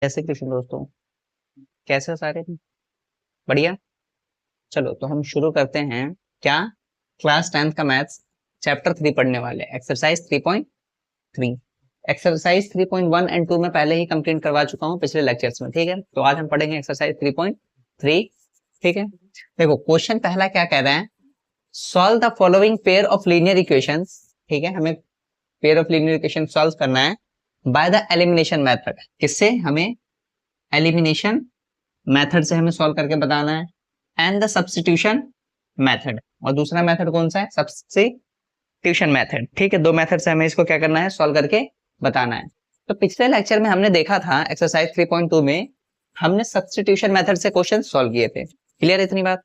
कैसे कृष्ण दोस्तों, कैसे हो सारे? बढ़िया। चलो तो हम शुरू करते हैं। क्या? क्लास 10th का मैथ्स चैप्टर 3 पढ़ने वाले, एक्सरसाइज 3.3। एक्सरसाइज 3.1 एंड 2 में पहले ही कंप्लीट करवा चुका हूँ पिछले लेक्चर्स में, ठीक है। तो आज हम पढ़ेंगे एक्सरसाइज 3.3, ठीक है। देखो क्वेश्चन पहला क्या कह रहा है, solve the following pair of linear equations, ठीक है। हमें pair of linear equation solve करना है बाय द एलिमिनेशन मेथड। किससे? हमें एलिमिनेशन मेथड से हमें सॉल्व करके बताना है, एंड द सब्स्टिट्यूशन मेथड। और दूसरा मेथड कौन सा है? सब्स्टिट्यूशन मेथड, ठीक है। दो मेथड से हमें इसको क्या करना है, सॉल्व करके बताना है। तो पिछले लेक्चर में हमने देखा था एक्सरसाइज 3.2 में हमने सब्स्टिट्यूशन मेथड से क्वेश्चन सॉल्व किए थे। क्लियर इतनी बात?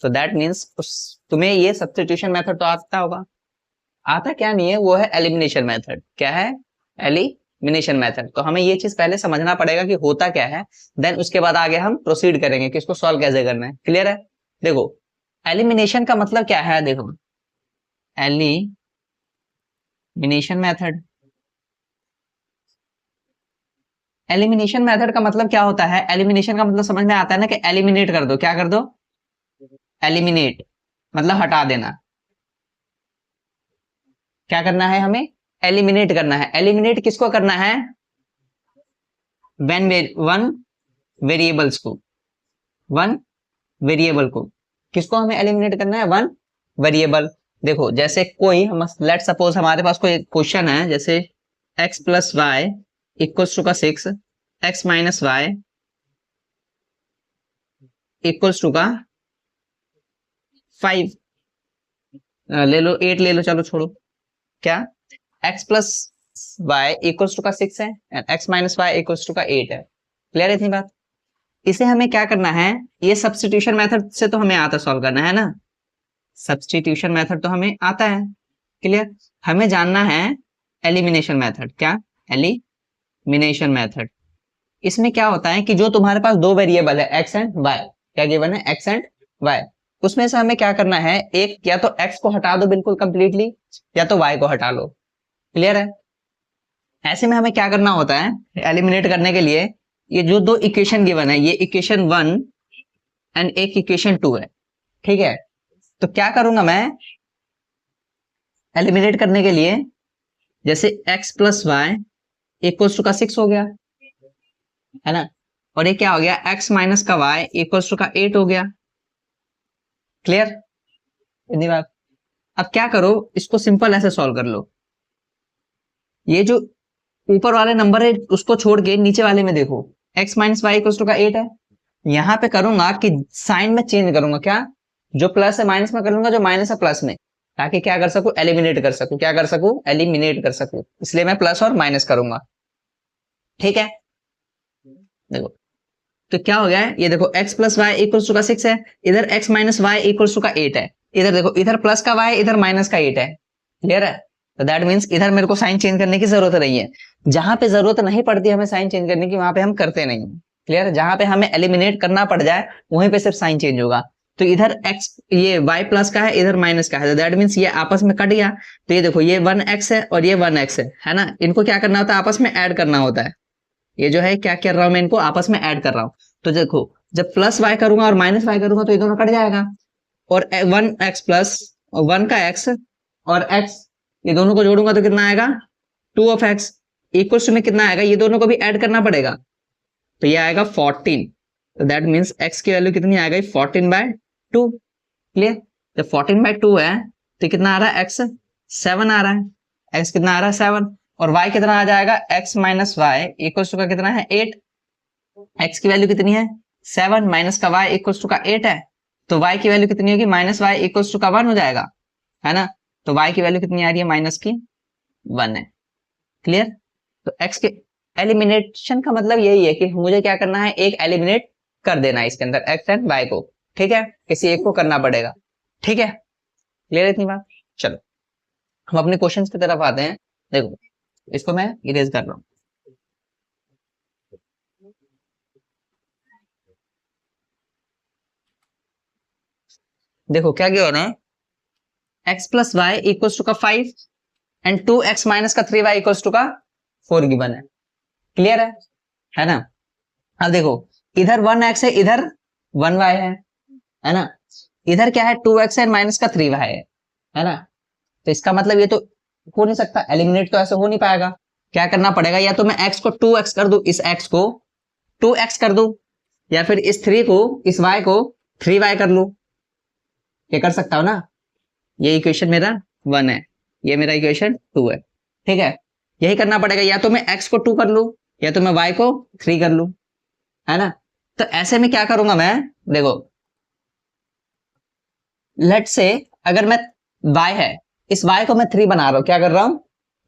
तो दैट मीन्स तुम्हें ये सब्स्टिट्यूशन मेथड तो आता होगा। आता क्या नहीं है, वो है एलिमिनेशन मेथड। क्या है? Elimination method. तो हमें ये चीज पहले समझना पड़ेगा कि होता क्या है, देन उसके बाद आगे हम प्रोसीड करेंगे कि इसको सॉल्व कैसे करना है। क्लियर है? देखो एलिमिनेशन का मतलब क्या है, देखो एलिमिनेशन मेथड। एलिमिनेशन मेथड का मतलब क्या होता है? एलिमिनेशन का मतलब समझ में आता है ना, कि एलिमिनेट कर दो। क्या कर दो? एलिमिनेट मतलब हटा देना। क्या करना है हमें? एलिमिनेट करना है। एलिमिनेट किसको करना है? वन वेरिएबल्स को, वन वेरिएबल को। किसको हमें एलिमिनेट करना है? One variable. देखो जैसे कोई हम लेट सपोज हमारे पास कोई क्वेश्चन है, जैसे x plus y equals to का 6, x minus y equals to का 5, ले लो 8 ले लो, चलो छोड़ो। क्या? x plus y equals to का 6 है and x minus y equals to का 8 है। क्लियर है इतनी बात? इसे हमें क्या करना है, ये सब्स्टिट्यूशन मेथड से तो हमें आता सॉल्व करना है ना, सब्स्टिट्यूशन मेथड तो हमें आता है। क्लियर? हमें जानना है एलिमिनेशन मेथड। क्या? Elimination method. इसमें क्या होता है कि जो तुम्हारे पास दो वेरिएबल है एक्स एंड वाई, क्या गिवन है? X and y. उसमें से हमें क्या करना है, एक या तो एक्स को हटा दो बिल्कुल कंप्लीटली, या तो वाई को हटा लो। क्लियर है? ऐसे में हमें क्या करना होता है एलिमिनेट करने के लिए, ये जो दो इक्वेशन गिवन है, ये इक्वेशन 1 एंड एक इक्वेशन 2 है, ठीक है। तो क्या करूंगा मैं एलिमिनेट करने के लिए, जैसे x plus y equals to का 6 हो गया, है ना। और ये क्या हो गया? x माइनस का y इक्वल्स टू का 8 हो गया। क्लियर इतनी बात? अब क्या करो, इसको सिंपल ऐसे सॉल्व कर लो। ये जो ऊपर वाले नंबर है उसको छोड़ के नीचे वाले में देखो, x minus y equals to का 8 है। यहां पे करूंगा कि साइन में चेंज करूंगा। क्या? जो प्लस है माइनस में कर लूंगा, जो माइनस है प्लस में, ताकि क्या कर सकूं? एलिमिनेट कर सकूं। क्या कर सकूं? एलिमिनेट कर सकूं। इसलिए मैं प्लस और माइनस करूंगा, ठीक है। देखो तो क्या हो गया है, ये देखो x plus y equals to का 6 है, इधर x minus y equals to का 8 है। इधर देखो, इधर प्लस का y, इधर माइनस का 8 है। क्लियर है? तो दैट मीन्स इधर मेरे को साइन चेंज करने की जरूरत नहीं है। जहां पे जरूरत नहीं पड़ती हमें साइन चेंज करने की, वहां पे हम करते नहीं। क्लियर है? जहां पे हमें एलिमिनेट करना पड़ जाए वहीं पे सिर्फ साइन चेंज होगा। तो इधर x, ये y प्लस का है, इधर माइनस का है, तो दैट मीन्स ये आपस में कट गया। तो ये देखो, ये 1x है और ये 1x है ना। इनको क्या करना होता है? आपस में ऐड करना होता है। ये जो है क्या कर रहा हूं मैं, इनको आपस में ऐड कर रहा हूं। तो देखो, जब प्लस वाई करूंगा और माइनस वाई करूंगा तो ये दोनों कट जाएगा। और 1x प्लस और 1 का x और x, ये दोनों को जोड़ूंगा तो कितना आएगा? 2 ऑफ x इक्वल्स में कितना आएगा? ये दोनों को भी ऐड करना पड़ेगा, तो ये आएगा 14। तो दैट मीन्स x की वैल्यू कितनी आ गई? 14/2। क्लियर? जब 14/2 है तो कितना आ रहा है? x 7 आ रहा है। x कितना आ रहा है? 7। और y कितना आ जाएगा? x minus y equals to का कितना है? 8। x की वैल्यू कितनी है? 7 माइनस का y इक्वल्स टू का 8 है। तो y की वैल्यू कितनी होगी? माइनस वाई इक्वल्स टू का 1 हो जाएगा, है ना। तो y की वैल्यू कितनी आ रही है? माइनस की 1 है। क्लियर? तो x के एलिमिनेशन का मतलब यही है कि मुझे क्या करना है, एक एलिमिनेट कर देना है इसके अंदर x एंड y को, ठीक है। किसी एक को करना पड़ेगा, ठीक है। क्लियर है इतनी बात? चलो हम अपने क्वेश्चंस की तरफ आते हैं। देखो इसको मैं इरेज कर रहा हूं। देखो क्या क्या हो रहा है, x plus y equals to का 5 एंड 2x माइनस का 3y इक्वल्स टू का 4 गिवन है। क्लियर है ना। अब देखो इधर 1x है, इधर 1y है ना। इधर क्या है 2x है, माइनस का 3y है ना। तो इसका मतलब ये तो हो नहीं सकता, एलिमिनेट तो ऐसे हो नहीं पाएगा। क्या करना पड़ेगा, या तो मैं x को 2x कर दूं, इस x को 2x कर दूं, या फिर इस 3 को, इस y को 3y कर लूं। ये कर सकता हूं ना। ये इक्वेशन मेरा 1 है, ये मेरा इक्वेशन 2 है। ठीक है, यही करना पड़ेगा, या तो मैं x को 2 कर लूं, या तो मैं y को 3 कर लूं, है ना। तो ऐसे में क्या करूंगा मैं, देखो लेट से अगर मैं y है, इस y को मैं 3 बना रहा हूं, क्या कर रहा हूं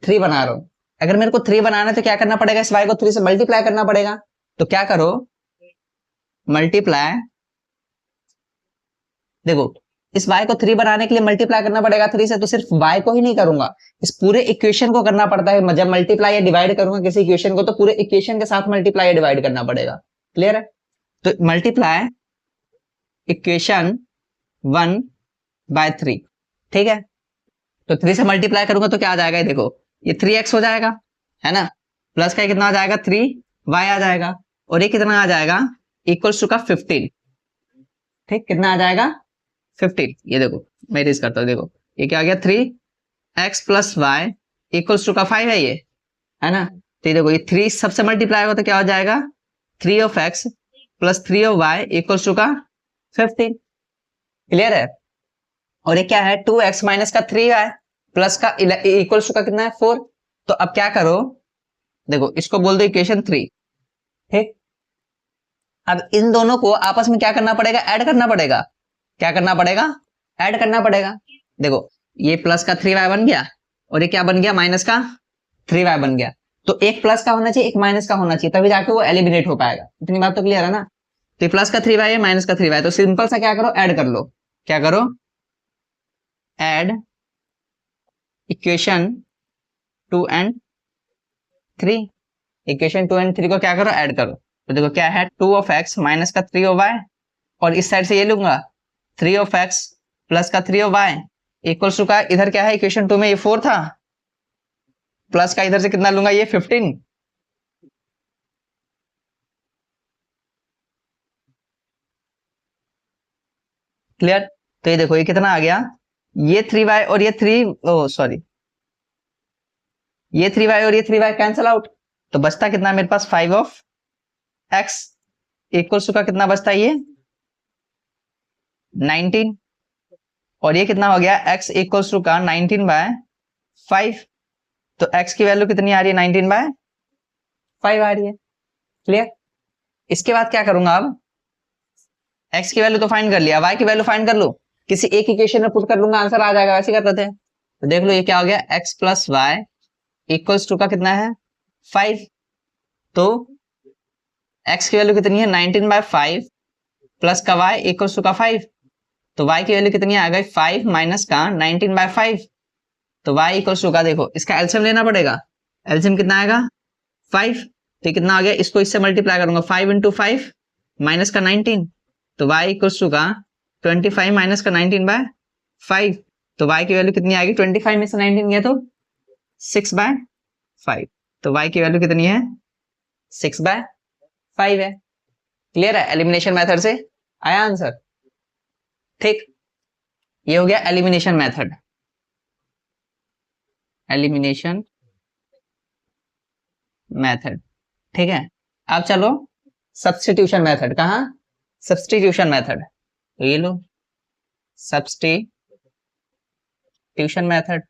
3 बना रहा हूं। अगर मेरे को 3 बनाना है तो क्या करना पड़ेगा, इस y को 3 से मल्टीप्लाई करना पड़ेगा। तो क्या करो, मल्टीप्लाई, देखो इस y को 3 बनाने के लिए मल्टीप्लाई करना पड़ेगा 3 से, तो सिर्फ y को ही नहीं करूंगा, इस पूरे इक्वेशन को करना पड़ता है। जब मल्टीप्लाई या डिवाइड करूंगा किसी इक्वेशन को, तो पूरे इक्वेशन के साथ मल्टीप्लाई या डिवाइड करना पड़ेगा। क्लियर है। तो मल्टीप्लाई इक्वेशन 1/3, ठीक है। तो 3 से मल्टीप्लाई करूंगा तो क्या आ जाएगा, देखो ये 3x हो जाएगा, है ना। प्लस का कितना आ जाएगा 3y आ जाएगा, और ये कितना आ जाएगा इक्वल्स टू का 15। ठीक, कितना आ जाएगा 15। ये देखो मैं इरेज करता हूँ, देखो ये क्या आ गया 3x plus y equals to का 5 है ये, है ना। तो ये देखो ये 3 सबसे मल्टीप्लाई होगा तो क्या हो जाएगा 3 of x plus 3 of y equals to का 15। क्लियर है। और ये क्या है 2x माइनस का 3y प्लस का इक्वल्स टू का कितना है 4। तो अब क्या करो, देखो इसको बोल दो इक्वेशन 3। ठीक, अब इन दोनों को आपस में क्या करना पड़ेगा, ऐड करना पड़ेगा। क्या करना पड़ेगा, ऐड करना पड़ेगा। देखो ये प्लस का 3y बन गया, और ये क्या बन गया माइनस का 3y बन गया। तो एक प्लस का होना चाहिए, एक माइनस का होना चाहिए, तभी जाके वो एलिमिनेट हो पाएगा। इतनी बात तो क्लियर है ना। तो प्लस का 3y है, माइनस का 3y, तो सिंपल सा क्या करो, ऐड कर लो। क्या करो, add equation 2 and 3। Equation 2 and 3 को क्या करो, ऐड करो। तो देखो क्या है 2 ऑफ x माइनस का 3 ऑफ y, और इस साइड से ये लूंगा 3 ऑफ x प्लस का 3 ऑफ y इक्वल्स टू का, इधर क्या है इक्वेशन 2 में ये 4 था, प्लस का इधर से कितना लूंगा ये 15। क्लियर। तो ये देखो ये कितना आ गया, ये 3y और ये 3, ओ सॉरी, ये 3y और ये 3y कैंसिल आउट, तो बचता कितना मेरे पास 5 ऑफ x इक्वल्स टू का कितना बचता है ये 19। और ये कितना हो गया x इक्वल्स टू का 19/5। तो x की वैल्यू कितनी आ रही है 19/5 आ रही है। क्लियर। इसके बाद क्या करूंगा, अब x की वैल्यू तो फाइंड कर लिया, y की वैल्यू फाइंड कर लो, किसी एक इक्वेशन में पुट कर लूंगा आंसर आ जाएगा, वैसे करते थे। तो देख लो ये क्या हो गया x plus y equals to का कितना है 5। तो x की वैल्यू कितनी है 19/5 प्लस का y इक्वल्स टू का 5। तो y की वैल्यू कितनी आ गई 5 माइनस का 19/5। तो y इक्वल्स टू का, देखो इसका एलसीएम लेना पड़ेगा। एलसीएम कितना आएगा 5। तो कितना आ गया, इसको इससे मल्टीप्लाई करूंगा 5 इंटू 5 माइनस का 19। तो y इक्वल्स टू का 25 माइनस का 19/5। तो y की वैल्यू कितनी आएगी, 25 में से 19 गया तो 6/5। तो y की वैल्यू कितनी है 6/5 है। क्लियर है, एलिमिनेशन मेथड से आया आंसर। ठीक, ये हो गया एलिमिनेशन मेथड, एलिमिनेशन मेथड। ठीक है, अब चलो सब्स्टिट्यूशन मेथड। कहा, सब्स्टिट्यूशन मेथड। तो ये लो सब्स्टिट्यूशन मेथड।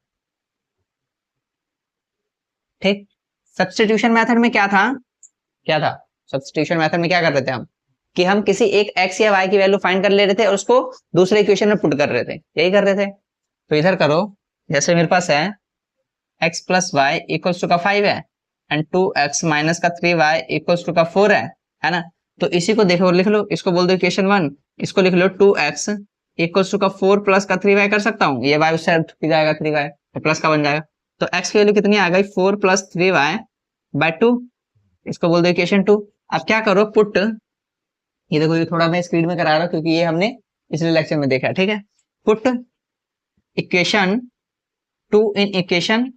ठीक, सब्स्टिट्यूशन मेथड में क्या था, क्या था सब्स्टिट्यूशन मेथड में क्या कर रहे थे हम, कि हम किसी एक x या y की वैल्यू फाइंड कर ले रहे थे और उसको दूसरे इक्वेशन में पुट कर रहे थे, यही कर रहे थे। तो इधर करो, जैसे मेरे पास है x plus y equals to का 5 है, एंड 2x माइनस का 3y इक्वल्स टू का 4 है ना। तो इसी को देखो लिख लो, इसको बोल दो इक्वेशन 1, इसको लिख लो 2x इक्वल्स टू का 4 प्लस का 3y कर सकता हूँ, ये y उससे जाएगा 3y तो प्लस का बन जाएगा। तो x की वैल्यू कितनी आ गई 4 प्लस 3y/2, इसको बोल दो इक्वेशन 2। अब क्या करो पुट, ये देखो ये थोड़ा मैं स्क्रीन में करा रहा हूँ क्योंकि ये हमने पिछले लेक्चर में देखा है। ठीक है, पुट इक्वेशन 2 इन इक्वेशन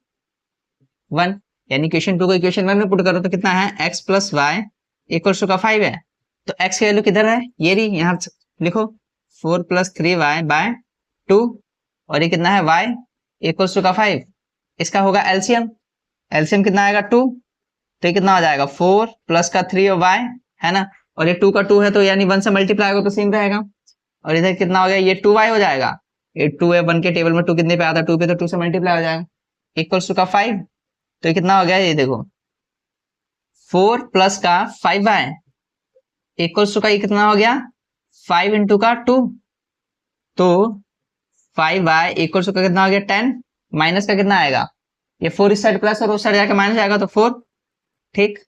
1, यानी इक्वेशन 2 को इक्वेशन 1 में पुट करो तो कितना है x plus y equals to का 5 है, तो x की वैल्यू किधर है, ये रही, यहाँ लिखो 4 + 3y/2, और ये कितना है y इक्वल्स टू का 5, इसका होगा एलसीएम, एलसीएम कितना आएगा 2, तो ये कितना हो जाएगा 4 + का 3 और y, है ना, और ये 2 का 2 है तो यानी 1 से मल्टीप्लाई होगा तो सेम रहेगा, और इधर कितना हो गया, ये 2y हो जाएगा, ये 2 है, 1 के टेबल में 2 कितने पे आता है 2 पे, तो 2 से मल्टीप्लाई हो जाएगा, इक्वल्स टू का 5, तो ये कितना हो गया, ये देखो 4 + का 5y इक्वल्स टू का ये कितना हो गया 5 × का 2, तो 5y इक्वल्स टू का कितना हो गया 10, माइनस का कितना आएगा, ये 4 इस साइड प्लस और उस साइड जाके माइनस आएगा तो 4, ठीक,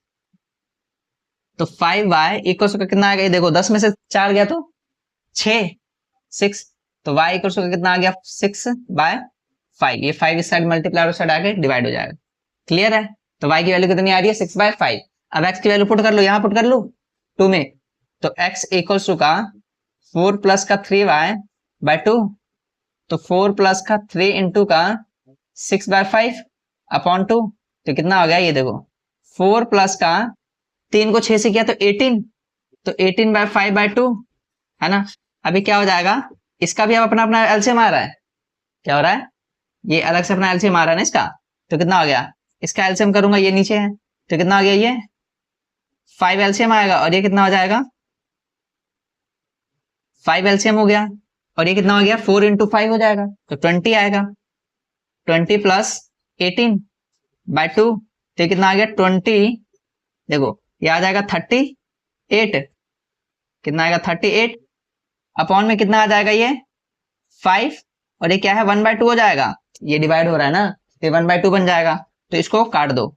तो 5y इक्वल्स टू का कितना आएगा, ये देखो 10 में से 4 गया तो 6, तो y इक्वल्स टू का कितना आ गया 6/5, ये 5 इस साइड मल्टीप्लाई उस साइड आके डिवाइड हो जाएगा, क्लियर है, तो y की वैल्यू कितनी आ रही है 6/5, अब x की वैल्यू पुट कर लो, यहाँ पुट कर लो 2 में, तो x इक्वल्स टू का 4 + का 3y/2, तो 4 + का 3 × का 6/5/2, तो कितना हो गया, ये देखो 4 + का 3 को 6 से किया तो 18, तो 18/5/2, है ना, अभी क्या हो जाएगा, इसका भी अब अपना अपना एलसीएम आ रहा है, क्या हो रहा है, ये अलग से अपना एलसीएम आ रहा है ना इसका, तो कितना हो गया, इसका एलसीएम करूंगा, ये नीचे है, तो कितना हो गया, ये 5 एलसीएम आएगा, और ये कितना हो जाएगा 5 एलसीएम हो गया, और ये कितना हो गया 4 × 5 हो जाएगा, तो 20 आएगा, 20 + 18/2, तो ये कितना आ गया 20, देखो ये आ जाएगा 38, कितना आएगा 38, अपॉन में कितना आ जाएगा ये 5, और ये क्या है 1/2 हो जाएगा, ये डिवाइड हो रहा है ना, तो 1/2 बन जाएगा, तो इसको काट दो,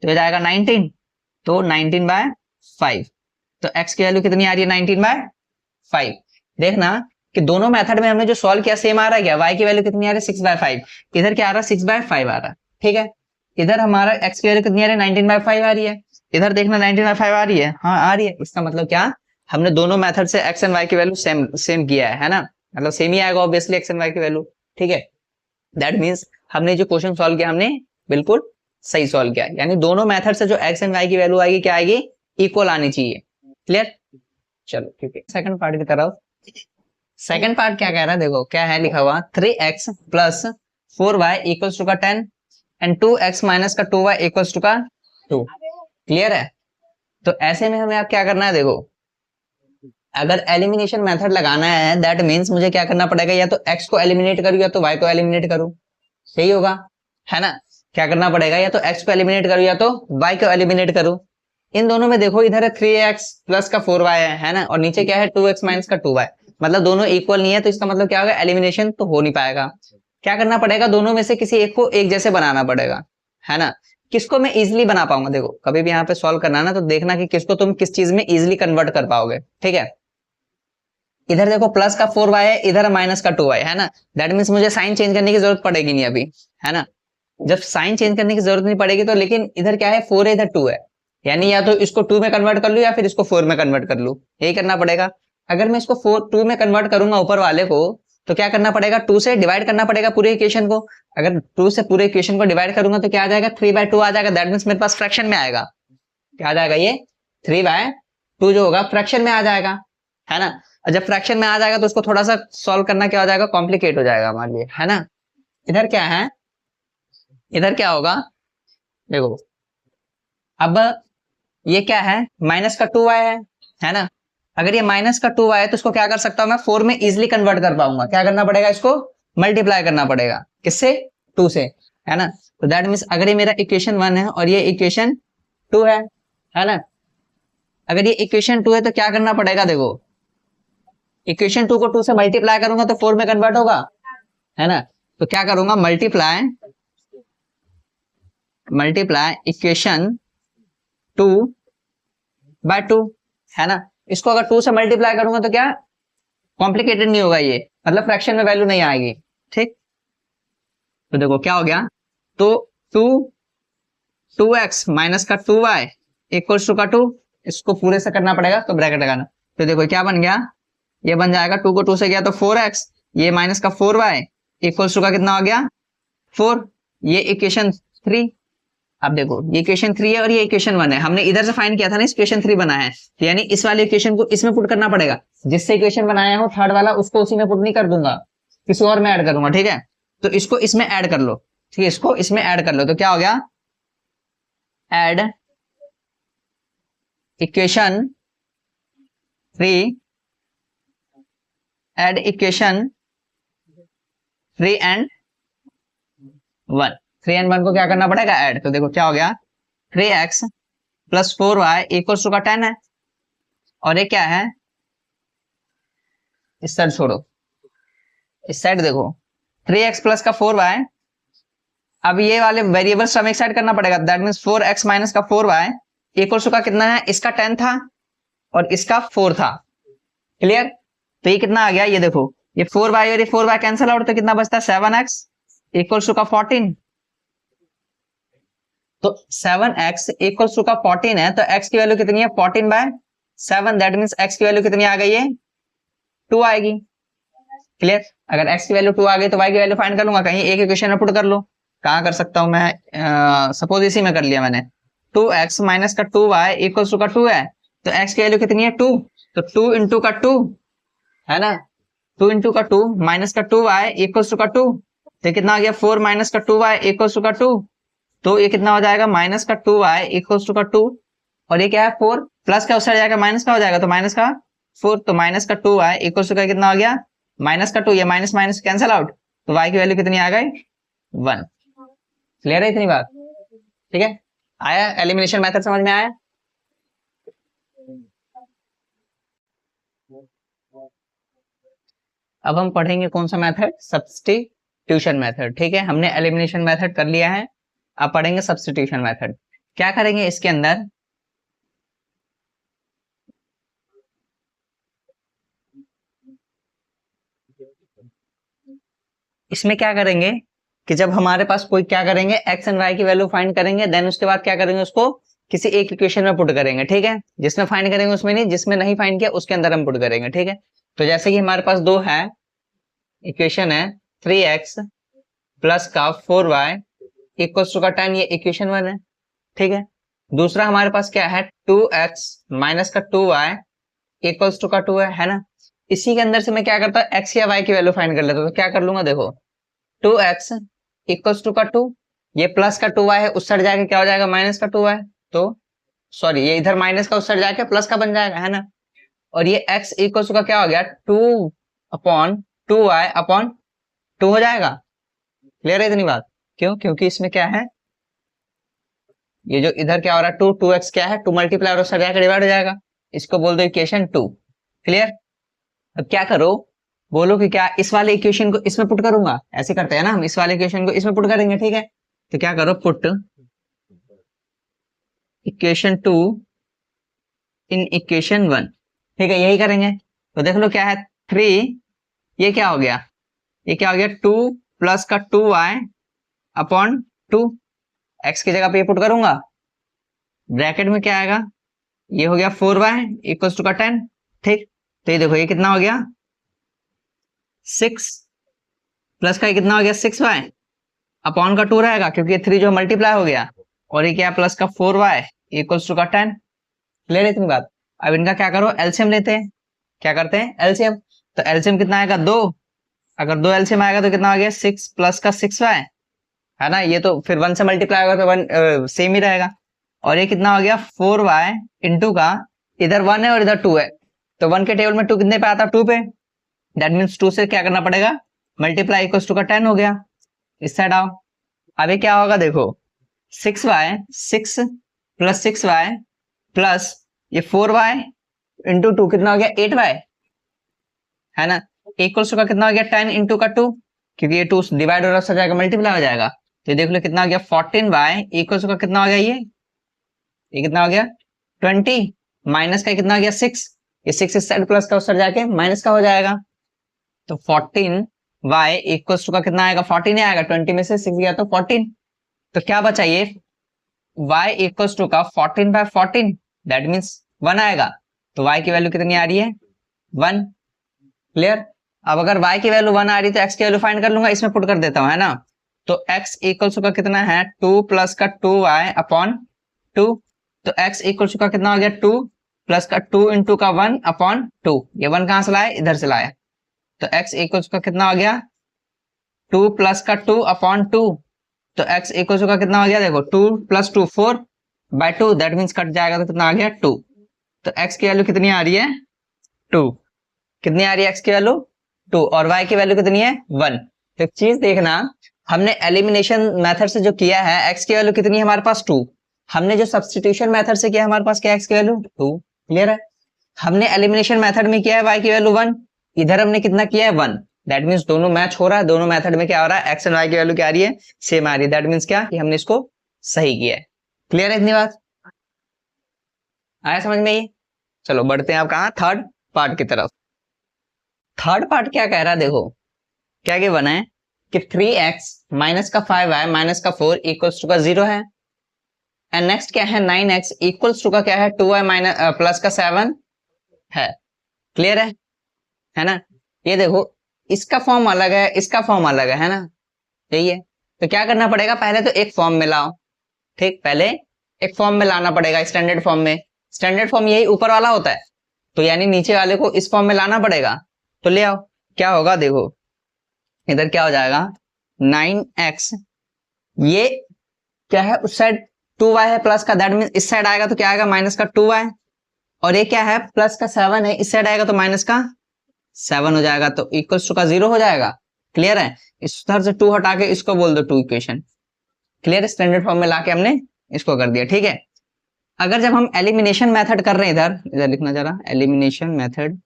तो ये जाएगा 19, तो 19/5, तो x की वैल्यू कितनी आ रही है 19/5, देखना कि दोनों मेथड में हमने जो सॉल्व किया सेम आ रहा है क्या, y की वैल्यू कितनी आ रही है 6/5, इधर क्या आ रहा है 6/5 आ रहा है, ठीक है, इधर हमारा x की वैल्यू कितनी आ रही है 19/5 आ रही है, इधर देखना 19/5 आ रही है, हाँ आ रही है, इसका मतलब क्या, हमने दोनों मेथड से x एंड y की वैल्यू सेम किया है ना, मतलब सेम ही आएगा ऑब्वियसली x एंड y की वैल्यू, ठीक है, दैट मींस हमने जो क्वेश्चन सॉल्व किया हमने बिल्कुल सही सॉल्व किया, यानी दोनों मेथड से जो x एंड y की वैल्यू आएगी क्या आएगी, इक्वल आनी चाहिए, क्लियर, चलो ठीक है, सेकंड पार्ट की तरफ, सेकंड पार्ट क्या कह रहा है, देखो क्या है लिखा हुआ 3x + 4y इक्वल्स टू का 10 एंड 2x माइनस का 2y इक्वल्स टू का 2, क्लियर है, तो ऐसे में हमें अब क्या करना है, देखो अगर एलिमिनेशन मेथड लगाना है दैट मींस मुझे क्या करना पड़ेगा, या तो x को एलिमिनेट करूं या तो y को एलिमिनेट करूं, सही होगा, है ना, क्या करना पड़ेगा, या तो x को एलिमिनेट करूं या तो y को एलिमिनेट करूं, इन दोनों में देखो इधर है 3x + का 4y है ना, और नीचे क्या है 2x माइनस का 2y, मतलब दोनों इक्वल नहीं है, तो इसका मतलब क्या होगा एलिमिनेशन तो हो नहीं पाएगा, क्या करना पड़ेगा, दोनों में से किसी एक को एक जैसे बनाना पड़ेगा, है ना, किसको मैं इजिली बना पाऊंगा, देखो कभी भी यहाँ पे सॉल्व करना ना तो देखना कि किसको तुम किस चीज में इजिली कन्वर्ट कर पाओगे, ठीक है, इधर देखो प्लस का 4y है, इधर माइनस का 2y है ना, दैट मीन्स मुझे साइन चेंज करने की जरूरत पड़ेगी नहीं अभी, है ना, जब साइन चेंज करने की जरूरत नहीं पड़ेगी तो, लेकिन इधर क्या है 4 है इधर 2 है, यानी या तो इसको 2 में कन्वर्ट कर लूं या फिर इसको 4 में कन्वर्ट कर लूं, यही करना पड़ेगा, अगर मैं इसको 2 में कन्वर्ट करूंगा ऊपर वाले को, तो क्या करना पड़ेगा 2 से डिवाइड करना पड़ेगा पूरे इक्वेशन को, अगर 2 से पूरे इक्वेशन को डिवाइड करूंगा तो क्या आ जाएगा 3/2 आ जाएगा, दैट मीन्स मेरे पास फ्रैक्शन में आएगा, क्या आ जाएगा ये 3/2 जो होगा फ्रैक्शन में आ जाएगा, है ना, और जब फ्रैक्शन में आ जाएगा तो उसको थोड़ा सा सॉल्व करना क्या हो जाएगा कॉम्प्लिकेट हो जाएगा हमारे लिए, है ना, इधर क्या है, इधर क्या होगा, देखो अब ये क्या है माइनस का 2y है ना, अगर ये माइनस का 2y है तो इसको क्या कर सकता हूं मैं 4 में इजिली कन्वर्ट कर पाऊंगा, क्या करना पड़ेगा इसको मल्टीप्लाई करना पड़ेगा, किससे 2 से, है ना, तो दैट मीन्स अगर ये मेरा इक्वेशन 1 है और ये इक्वेशन 2 है ना, अगर ये इक्वेशन 2 है तो क्या करना पड़ेगा, देखो इक्वेशन 2 को 2 से मल्टीप्लाई करूंगा तो 4 में कन्वर्ट होगा, है ना, तो क्या करूंगा मल्टीप्लाई इक्वेशन 2/2, है ना, इसको अगर 2 से मल्टीप्लाई करूंगा तो क्या कॉम्प्लिकेटेड नहीं होगा, ये मतलब फ्रैक्शन में वैल्यू नहीं आएगी, ठीक, तो देखो क्या हो गया, तो 2x माइनस का 2y इक्वल्स टू का 2, इसको पूरे से करना पड़ेगा तो ब्रैकेट लगाना, तो देखो क्या बन गया, ये बन जाएगा 2 को 2 से गया तो 4x, ये माइनस का 4y इक्वल्स टू का कितना हो गया 4, ये इक्वेशन 3, अब देखो ये इक्वेशन 3 है और ये इक्वेशन 1 है, हमने इधर से फाइंड किया था ना, इक्वेशन 3 बनाया है, तो यानी इस वाले इक्वेशन को इसमें पुट करना पड़ेगा। जिससे इक्वेशन बनाया हो थर्ड वाला उसको उसी में पुट नहीं कर दूंगा, किसी और में ऐड करूंगा, ठीक है। तो इसको इसमें ऐड कर लो, ठीक है, इसको इसमें ऐड कर लो, तो क्या हो गया, add equation 3, add equation 3 and 1, 3 and 1 को क्या करना पड़ेगा, ऐड। तो देखो क्या हो गया, 3x plus 4y equals to का 10 है, और ये क्या है, इस साइड छोड़ो, इस साइड देखो 3x प्लस का 4y। अब ये वाले वेरिएबल्स हमें एक साइड करना पड़ेगा, दैट मींस 4x माइनस का 4y इक्वल्स टू का कितना है, इसका 10 था और इसका 4 था, क्लियर। तो ये कितना आ गया, ये देखो ये 4y और ये 4y कैंसिल आउट, तो कितना बचता है, 7x इक्वल्स टू का 14। तो 7x इक्वल्स टू का 14 है, तो x की वैल्यू कितनी है, 14/7, दैट मींस x की वैल्यू कितनी आ गई है, 2 आएगी, क्लियर। अगर x की वैल्यू 2 आ गई तो y की वैल्यू फाइंड कर लूंगा, कहीं एक इक्वेशन में पुट कर लो, कहां कर सकता हूं मैं, सपोज इसी में कर लिया मैंने, 2x माइनस का 2y इक्वल्स टू का 2 है, तो x की वैल्यू कितनी है, 2, तो 2 इंटू का 2 है ना, 2 इंटू का 2 माइनस का 2y इक्वल्स टू का 2, तो कितना आ गया, 4 माइनस का 2y इक्वल्स टू का 2, तो ये कितना हो जाएगा, माइनस का 2y इक्वल्स टू का 2, और ये क्या है 4, प्लस का उस साइड जाएगा माइनस का हो जाएगा, तो माइनस का 4, तो माइनस का 2y इक्वल्स टू का कितना हो गया, माइनस का 2, ये माइनस माइनस कैंसिल आउट, तो y की वैल्यू कितनी आ गई, 1। क्लियर है इतनी बात, ठीक है। आया एलिमिनेशन मेथड समझ में आया। अब हम पढ़ेंगे कौन सा मेथड, सब्स्टिट्यूशन मेथड, ठीक है। हमने एलिमिनेशन मेथड कर लिया है, अब पढ़ेंगे सब्स्टिट्यूशन मेथड। क्या करेंगे इसके अंदर, इसमें क्या करेंगे कि जब हमारे पास कोई, क्या करेंगे, एक्स एंड वाई की वैल्यू फाइंड करेंगे, देन उसके बाद क्या करेंगे, उसको किसी एक इक्वेशन में पुट करेंगे, ठीक है। जिसमें फाइंड करेंगे उसमें नहीं, जिसमें नहीं फाइंड किया उसके अंदर हम पुट करेंगे, ठीक है। तो जैसे कि हमारे पास दो है, इक्वेशन है 3x प्लस का 4y इक्वल्स टू का 10, ये इक्वेशन 1 है, ठीक है। दूसरा हमारे पास क्या है, 2x माइनस का 2y इक्वल्स टू का 2 है ना। इसी के अंदर से मैं क्या करता हूँ, x या y की वैल्यू फाइंड कर लेता हूँ, तो क्या कर लूंगा, देखो 2x इक्वल्स टू का 2, ये प्लस का 2y है, उस साइड जाके क्या हो जाएगा, माइनस का 2y, तो सॉरी ये इधर माइनस का उस साइड जाके प्लस का बन जाएगा, है ना। और ये x इक्वल्स टू का क्या हो गया, 2/2y/2 हो जाएगा। क्लियर है इतनी बात, क्यों, क्योंकि इसमें क्या है, ये जो इधर क्या हो रहा है, 2x क्या है, 2 मल्टीप्लाई और उस साइड जाके डिवाइड हो जाएगा, इसको बोल दो इक्वेशन 2। क्लियर। अब क्या करो, बोलो कि क्या इस वाले इक्वेशन को इसमें पुट करूंगा, ऐसे करते हैं ना हम, इस वाले इक्वेशन को इसमें पुट करेंगे, ठीक है। तो क्या करो, पुट इक्वेशन 2 इन इक्वेशन 1, ठीक है, यही करेंगे। तो देख लो क्या है, 3, ये क्या हो गया, ये क्या हो गया, 2 प्लस का 2y/2, x की जगह पे ये पुट करूंगा, ब्रैकेट में क्या आएगा, ये हो गया 4y इक्वल्स टू का 10, ठीक। तो ये देखो ये कितना हो गया, 6 प्लस का ये कितना हो गया, 6y अपॉन का 2 रहेगा, क्योंकि ये 3 जो मल्टीप्लाई हो गया, और ये क्या प्लस का 4y इक्वल्स टू का 10। क्लियर है इतनी बात। अब इनका क्या करो, एलसीएम लेते हैं, क्या करते हैं, एलसीएम। तो एलसीएम कितना आएगा, 2, अगर 2 एलसीएम आएगा तो कितना आ गया, 6 प्लस का 6y, है ना, ये तो फिर 1 से मल्टीप्लाई होगा तो 1 सेम ही रहेगा, और ये कितना हो गया, 4y इंटू का, इधर 1 है और इधर 2 है, तो 1 के टेबल में 2 कितने पे आता है, 2 पे, दैट मीन्स 2 से क्या करना पड़ेगा, मल्टीप्लाई इक्वल्स टू का 10 हो गया। इस साइड आओ, अभी क्या होगा, देखो 6y 6 प्लस 6y प्लस ये 4y इंटू 2 कितना हो गया, 8y, है ना, इक्वल्स टू का कितना हो गया, 10 इंटू का 2, क्योंकि ये 2 डिवाइड हो रहा जाएगा, मल्टीप्लाई हो जाएगा, तो देख लो कितना हो गया, 14y इक्वल्स टू का कितना हो गया, ये कितना हो गया, 20 माइनस का कितना हो गया, 6, ये 6 इस साइड प्लस का उस साइड जाके माइनस का हो जाएगा, तो 14y इक्वल्स टू का कितना आएगा, 14 ही आएगा, 20 में से 6 गया तो 14, तो क्या बचा, ये y इक्वल्स टू का 14/14, दैट मीन्स 1 आएगा, तो y की वैल्यू कितनी आ रही है, 1। क्लियर। अब अगर y की वैल्यू 1 आ रही है तो x की वैल्यू फाइंड कर लूंगा, इसमें पुट कर देता हूं, है ना। तो x इक्वल्स का कितना है 2 प्लस का 2y अपॉन 2। तो x इक्वल्स का कितना हो गया 2 प्लस का 2 इंटू का 1 अपॉन 2। ये 1 कहां से लाए, इधर से लाया। तो x इक्वल्स का कितना हो गया 2 प्लस का 2 अपॉन 2। तो x इक्वल्स का कितना हो गया, देखो 2 प्लस 2 4 बाय 2, दैट मीन्स कट जाएगा तो कितना आ गया 2। तो x की वैल्यू कितनी आ रही है 2। कितनी आ रही है x की वैल्यू 2 और y की वैल्यू कितनी है 1। तो एक चीज देखना, हमने एलिमिनेशन मेथड से जो किया है x की वैल्यू कितनी है हमारे पास 2। हमने जो सब्स्टिट्यूशन मेथड से किया हमारे पास क्या x की वैल्यू 2। क्लियर है। हमने एलिमिनेशन मेथड में किया है y की वैल्यू 1, इधर हमने कितना किया है 1। दैट मीन्स दोनों मैच हो रहा है, दोनों मेथड में क्या हो रहा है x एंड y की वैल्यू क्या आ रही है, सेम आ रही है। दैट मीन्स क्या कि हमने इसको सही किया है। क्लियर है इतनी बात, आया समझ में ये। चलो बढ़ते हैं आप कहा थर्ड पार्ट की तरफ। थर्ड पार्ट क्या कह रहा है, देखो क्या गिवन है कि 3x माइनस का 5y माइनस का 4 इक्वल्स टू का 0 है। एंड नेक्स्ट क्या है 9x इक्वल्स टू का क्या है 2y माइनस प्लस का 7 है। क्लियर है ना। ये देखो इसका फॉर्म अलग है, इसका फॉर्म अलग है ना, यही है। तो क्या करना पड़ेगा, पहले तो एक फॉर्म में लाओ। ठीक, पहले एक फॉर्म में लाना पड़ेगा, स्टैंडर्ड फॉर्म में। स्टैंडर्ड फॉर्म यही ऊपर वाला होता है, तो यानी नीचे वाले को इस फॉर्म में लाना पड़ेगा। तो ले आओ, क्या होगा देखो, इधर क्या हो जाएगा 9x, ये क्या है उस साइड 2y है प्लस का, दैट मीन इस साइड आएगा तो क्या आएगा माइनस का 2y। और ये क्या है प्लस का 7 है, इस साइड आएगा तो माइनस का 7 हो जाएगा, तो इक्वल्स टू का 0 हो जाएगा। क्लियर है। इस तरह से 2 हटा के इसको बोल दो 2 इक्वेशन। क्लियर है, स्टैंडर्ड फॉर्म में लाके हमने इसको कर दिया। ठीक है, अगर जब हम एलिमिनेशन मेथड कर रहे हैं, इधर इधर लिखना जरा, एलिमिनेशन मेथड।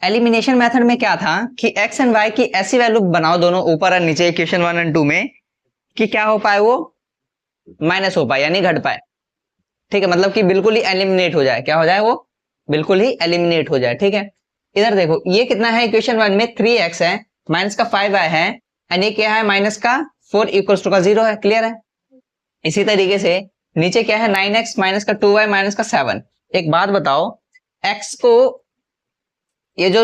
एलिमिनेशन मेथड में क्या था कि x एंड y की ऐसी वैल्यू बनाओ दोनों ऊपर और नीचे इक्वेशन 1 एंड 2 में कि क्या हो पाए, वो माइनस हो पाए यानी घट पाए। ठीक है, मतलब कि बिल्कुल ही एलिमिनेट हो जाए, क्या हो जाए वो बिल्कुल ही एलिमिनेट हो जाए। ठीक है, इधर देखो ये कितना है इक्वेशन 1 में 3x है माइनस का 5y है एंड ये क्या है माइनस का 4 इक्वल्स टू का 0 है। क्लियर है। इसी तरीके से नीचे क्या है 9x माइनस का 2y माइनस का 7। एक बात बताओ, x को ये जो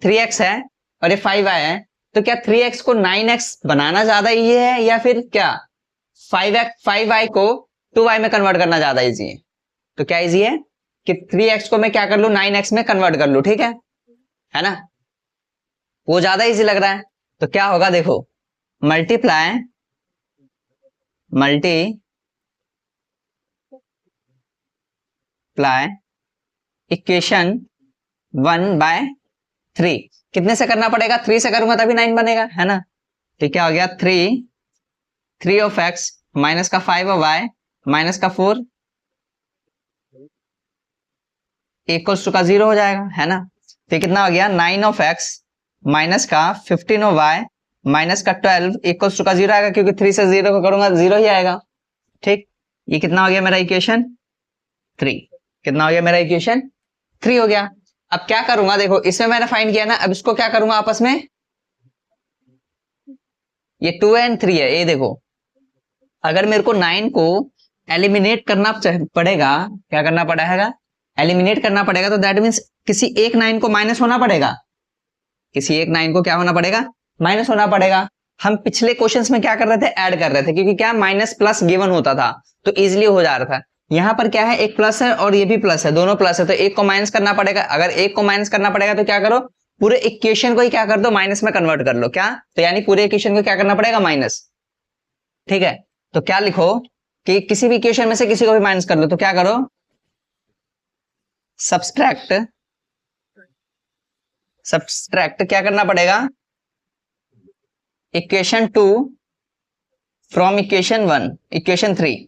3x है और ये 5y है, तो क्या 3x को 9x बनाना ज्यादा इजी है या फिर क्या 5y को 2y में कन्वर्ट करना ज्यादा इजी है। तो क्या इजी है कि 3x को मैं क्या कर लू 9x में कन्वर्ट कर लू। ठीक है ना, वो ज्यादा इजी लग रहा है। तो क्या होगा देखो, मल्टीप्लाई इक्वेशन 1/3 कितने से करना पड़ेगा, 3 से करूंगा तभी 9 बनेगा, है ना। तो क्या हो गया 3 ऑफ x माइनस का 5 ऑफ y माइनस का 4 इक्वल्स टू का 0 हो जाएगा, है ना। तो कितना हो गया 9 ऑफ x माइनस का 15 ऑफ y माइनस का 12 इक्वल्स टू का 0 आएगा, क्योंकि 3 से 0 को करूंगा 0 ही आएगा। ठीक, ये कितना हो गया मेरा इक्वेशन 3। कितना हो गया मेरा इक्वेशन 3 हो गया। अब क्या करूंगा देखो, इसमें मैंने फाइंड किया ना, अब इसको क्या करूंगा आपस में, ये 2 एंड 3 है, ये देखो अगर मेरे को 9 को एलिमिनेट करना पड़ेगा, क्या करना पड़ेगा एलिमिनेट करना पड़ेगा, तो दैट मीन्स किसी एक 9 को माइनस होना पड़ेगा, किसी एक 9 को क्या होना पड़ेगा माइनस होना पड़ेगा। हम पिछले क्वेश्चंस में क्या कर रहे थे, ऐड कर रहे थे, क्योंकि क्या माइनस प्लस गिवन होता था तो इजिली हो जा रहा था। यहाँ पर क्या है एक प्लस है और ये भी प्लस है, दोनों प्लस है, तो एक को माइनस करना पड़ेगा। अगर एक को माइनस करना पड़ेगा तो क्या करो, पूरे इक्वेशन को ही क्या कर दो माइनस में कन्वर्ट कर लो। क्या, तो यानी पूरे इक्वेशन को क्या करना पड़ेगा माइनस। ठीक है, तो क्या लिखो कि किसी भी इक्वेशन में से किसी को भी माइनस कर लो, तो क्या करो सब्सट्रैक्ट क्या करना पड़ेगा, इक्वेशन 2 फ्रॉम इक्वेशन 1 इक्वेशन 3।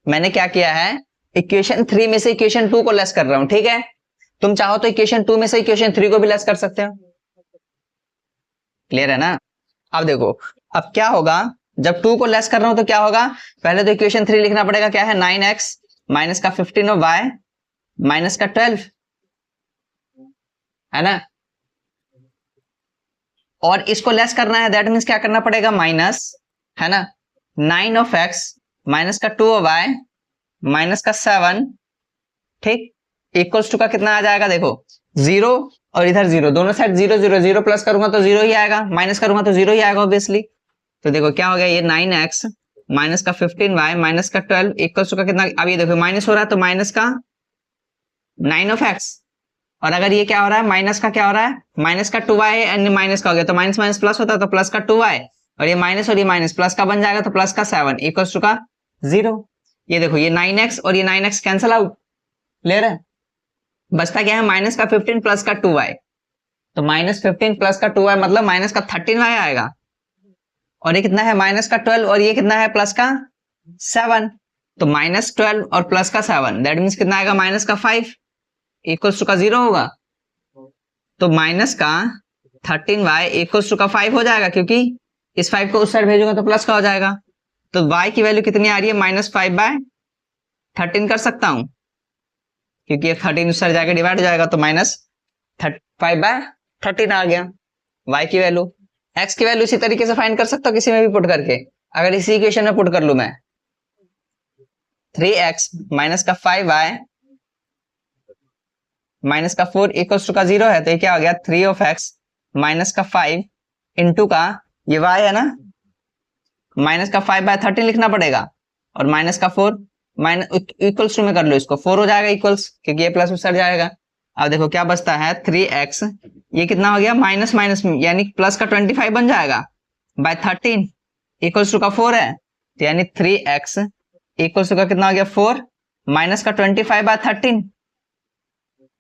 मैंने क्या किया है इक्वेशन 3 में से इक्वेशन 2 को लेस कर रहा हूं। ठीक है, तुम चाहो तो इक्वेशन 2 में से इक्वेशन 3 को भी लेस कर सकते हो। क्लियर है ना। अब देखो अब क्या होगा, जब 2 को लेस कर रहा हूं तो क्या होगा, पहले तो इक्वेशन 3 लिखना पड़ेगा, क्या है 9x माइनस का 15 ऑफ y माइनस का 12, है ना। और इसको लेस करना है, दैट मीन्स क्या करना पड़ेगा माइनस, है ना, 9 ऑफ x माइनस का 2 ऑफ y माइनस का 7। ठीक, इक्वल्स टू का कितना आ जाएगा, देखो 0 और इधर 0, दोनों साइड 0 0 0 प्लस करूंगा तो 0 ही आएगा, माइनस करूंगा तो 0 ही आएगा ऑब्वियसली। तो देखो क्या हो गया, ये 9x माइनस का 15y माइनस का 12 इक्वल्स टू का कितना, अब ये देखो माइनस हो रहा है तो माइनस का 9 ऑफ x, और अगर ये क्या हो रहा है माइनस का क्या हो रहा है, माइनस का 2y एंड माइनस का हो गया तो माइनस माइनस प्लस होता है तो प्लस का 2y, और ये माइनस प्लस का बन जाएगा तो प्लस का 7 इक्वल्स टू का 0। ये देखो ये 9x और ये 9x कैंसिल आउट, क्लियर है, बचता क्या है माइनस का 15 प्लस का 2y, तो माइनस 15 प्लस का 2y मतलब माइनस का 13y आएगा, और ये कितना है माइनस का 12 और ये कितना है प्लस का 7, तो माइनस 12 और प्लस का 7 दैट मीन्स कितना आएगा माइनस का 5 इक्वल्स टू का 0 होगा, तो माइनस का 13y इक्वल्स टू का 5 हो जाएगा, क्योंकि इस 5 को उस साइड भेजूंगा तो प्लस का हो जाएगा, तो y की वैल्यू कितनी आ रही है -5/13 कर सकता हूं, क्योंकि ये 13 उस साइड जाके डिवाइड हो जाएगा तो -5/13 आ गया y की वैल्यू। x की वैल्यू इसी तरीके से फाइंड कर सकता हूं किसी में भी पुट करके, अगर इसी इक्वेशन में पुट कर लू मैं 3x माइनस का 5y माइनस का 4 इक्वल्स टू का 0 है, तो ये क्या हो गया 3 ऑफ x माइनस का 5 इंटू का ये y है ना, माइनस का 5/13 लिखना पड़ेगा, और माइनस का 4 माइनस इक्वल्स टू में कर लो इसको, 4 हो जाएगा इक्वल्स, क्योंकि ये प्लस उस जाएगा। अब देखो क्या बचता है 3x, ये कितना हो गया माइनस माइनस यानी प्लस का 25 बन जाएगा बाय 13 इक्वल्स टू का 4 है, तो यानी 3x इक्वल्स टू का कितना हो गया 4 माइनस का 25/13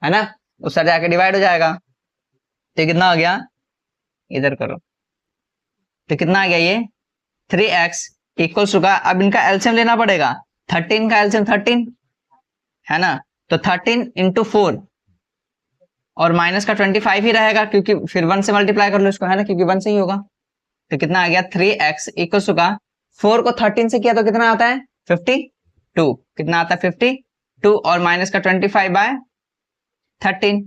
है ना, उस साइड जाके डिवाइड हो जाएगा, तो कितना हो गया, इधर करो, तो कितना आ गया ये 3x इक्वल्स टू का, अब इनका एलसीएम लेना पड़ेगा, 13 का एलसीएम 13 है ना, तो 13 इंटू 4 और माइनस का 25 ही रहेगा, क्योंकि फिर 1 से मल्टीप्लाई कर लो इसको है ना, क्योंकि 1 से ही होगा, तो कितना आ गया 3x इक्वल्स टू का 4 को 13 से किया तो कितना आता है 52, कितना आता है 52 और माइनस का 25/13,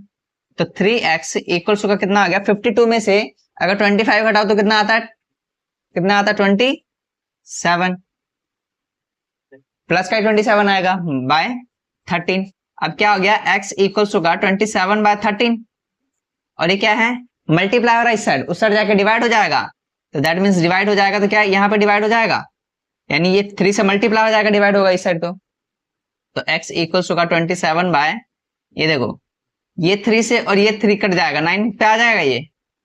तो 3x इक्वल्स टू का कितना आ गया 52 में से अगर 25 घटाओ तो कितना आता है 27 प्लस का 27 आएगा बाय 13। अब क्या हो गया x इक्वल्स टू का 27/13, और ये क्या है मल्टीप्लाई हो रहा है इस साइड, उस साइड जाके डिवाइड हो जाएगा, तो दैट मीन्स डिवाइड हो जाएगा तो क्या यहाँ पे डिवाइड हो जाएगा, यानी ये 3 से मल्टीप्लाई हो जाएगा, डिवाइड होगा इस साइड, तो x इक्वल्स टू का 27 बाय, ये देखो ये 3 से और ये 3 कट जाएगा 9 पे आ जाएगा, ये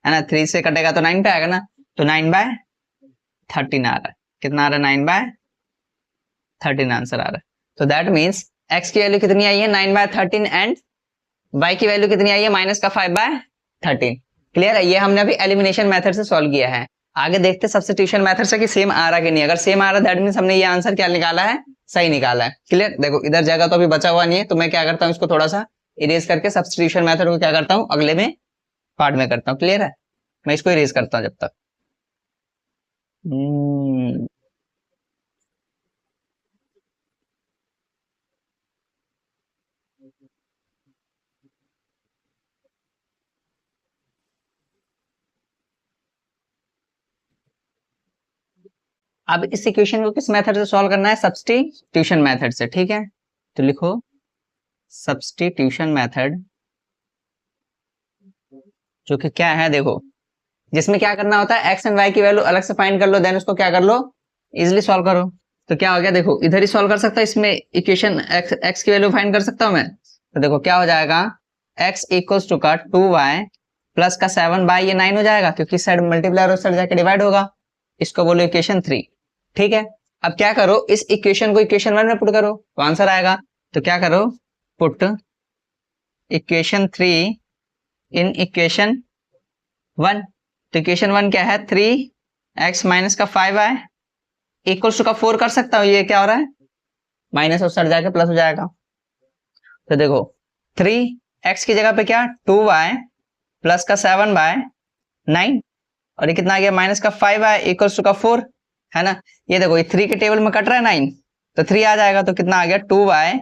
है ना 3 से कटेगा तो 9 पे आएगा ना, तो 9/13 आ रहा है, कितना आ रहा है 9/13 आंसर आ रहा है, तो दैट मीन्स x की वैल्यू कितनी आई है 9/13 एंड y की वैल्यू कितनी आई है माइनस का 5/13। क्लियर है, ये हमने अभी एलिमिनेशन मेथड से सॉल्व किया है। आगे देखते सब्स्टिट्यूशन मेथड से कि सेम आ रहा कि नहीं, अगर सेम आ रहा दैट मीन्स हमने ये आंसर क्या निकाला है सही निकाला है। क्लियर, देखो इधर जगह तो अभी बचा हुआ नहीं है, तो मैं क्या करता हूँ इसको थोड़ा सा इरेज करके सब्स्टिट्यूशन मेथड को क्या करता हूँ अगले में पार्ट में करता हूँ। क्लियर है, मैं इसको इरेज करता हूँ जब तक। अब इस इक्वेशन को किस मेथड से सॉल्व करना है, सब्स्टिट्यूशन मेथड से। ठीक है, तो लिखो सब्स्टिट्यूशन मेथड, जो कि क्या है देखो, जिसमें क्या करना होता है एक्स एंड वाई की वैल्यू अलग से फाइंड कर लो, देन उसको क्या कर लो इजिली सॉल्व करो। तो क्या हो गया देखो, इधर ही सॉल्व कर सकता है, इसमें इक्वेशन एक्स की वैल्यू फाइंड कर सकता हूं मैं, तो देखो क्या हो जाएगा x इक्वल्स टू का 2y प्लस का 7 बाय ये 9 हो जाएगा, क्योंकि साइड मल्टीप्लाई और साइड जाके डिवाइड होगा, इसको बोलो इक्वेशन 3। ठीक है, अब क्या करो इस इक्वेशन को इक्वेशन 1 में पुट करो तो आंसर आएगा, तो क्या करो पुट इक्वेशन 3 इन इक्वेशन 1, तो इक्वेशन 1 क्या है 3x माइनस का 5y इक्वल्स टू का 4 कर सकता हूँ, ये क्या हो रहा है माइनस और सर जाके प्लस हो जाएगा, तो देखो 3x की जगह पे क्या 2y प्लस का 7/9 और ये कितना आ गया माइनस का 5y इक्वल्स टू का 4 है ना, ये देखो ये 3 के टेबल में कट रहा है 9, तो 3 आ जाएगा, तो कितना आ गया 2y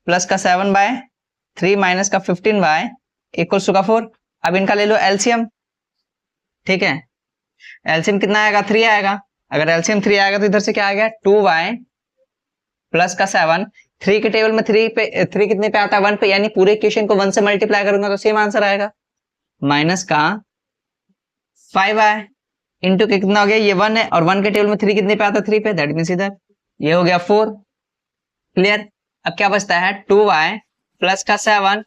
प्लस का 7/3 माइनस का 15y इक्वल्स टू का 4। अब इनका ले लो एलसीएम। ठीक है, एलसीएम कितना आएगा 3 आएगा, अगर एलसीएम 3 आएगा तो इधर से क्या आ गया 2y प्लस का 7, 3 के टेबल में 3 पे 3 कितने पे आता है 1 पे, यानी पूरे इक्वेशन को 1 से मल्टीप्लाई करूंगा तो सेम आंसर आएगा, माइनस का 5y इंटू के कितना हो गया, ये 1 है और 1 के टेबल में 3 कितने पे आता है 3 पे, दैट मींस इधर ये हो गया 4। क्लियर। अब क्या बचता है 2y प्लस का 7,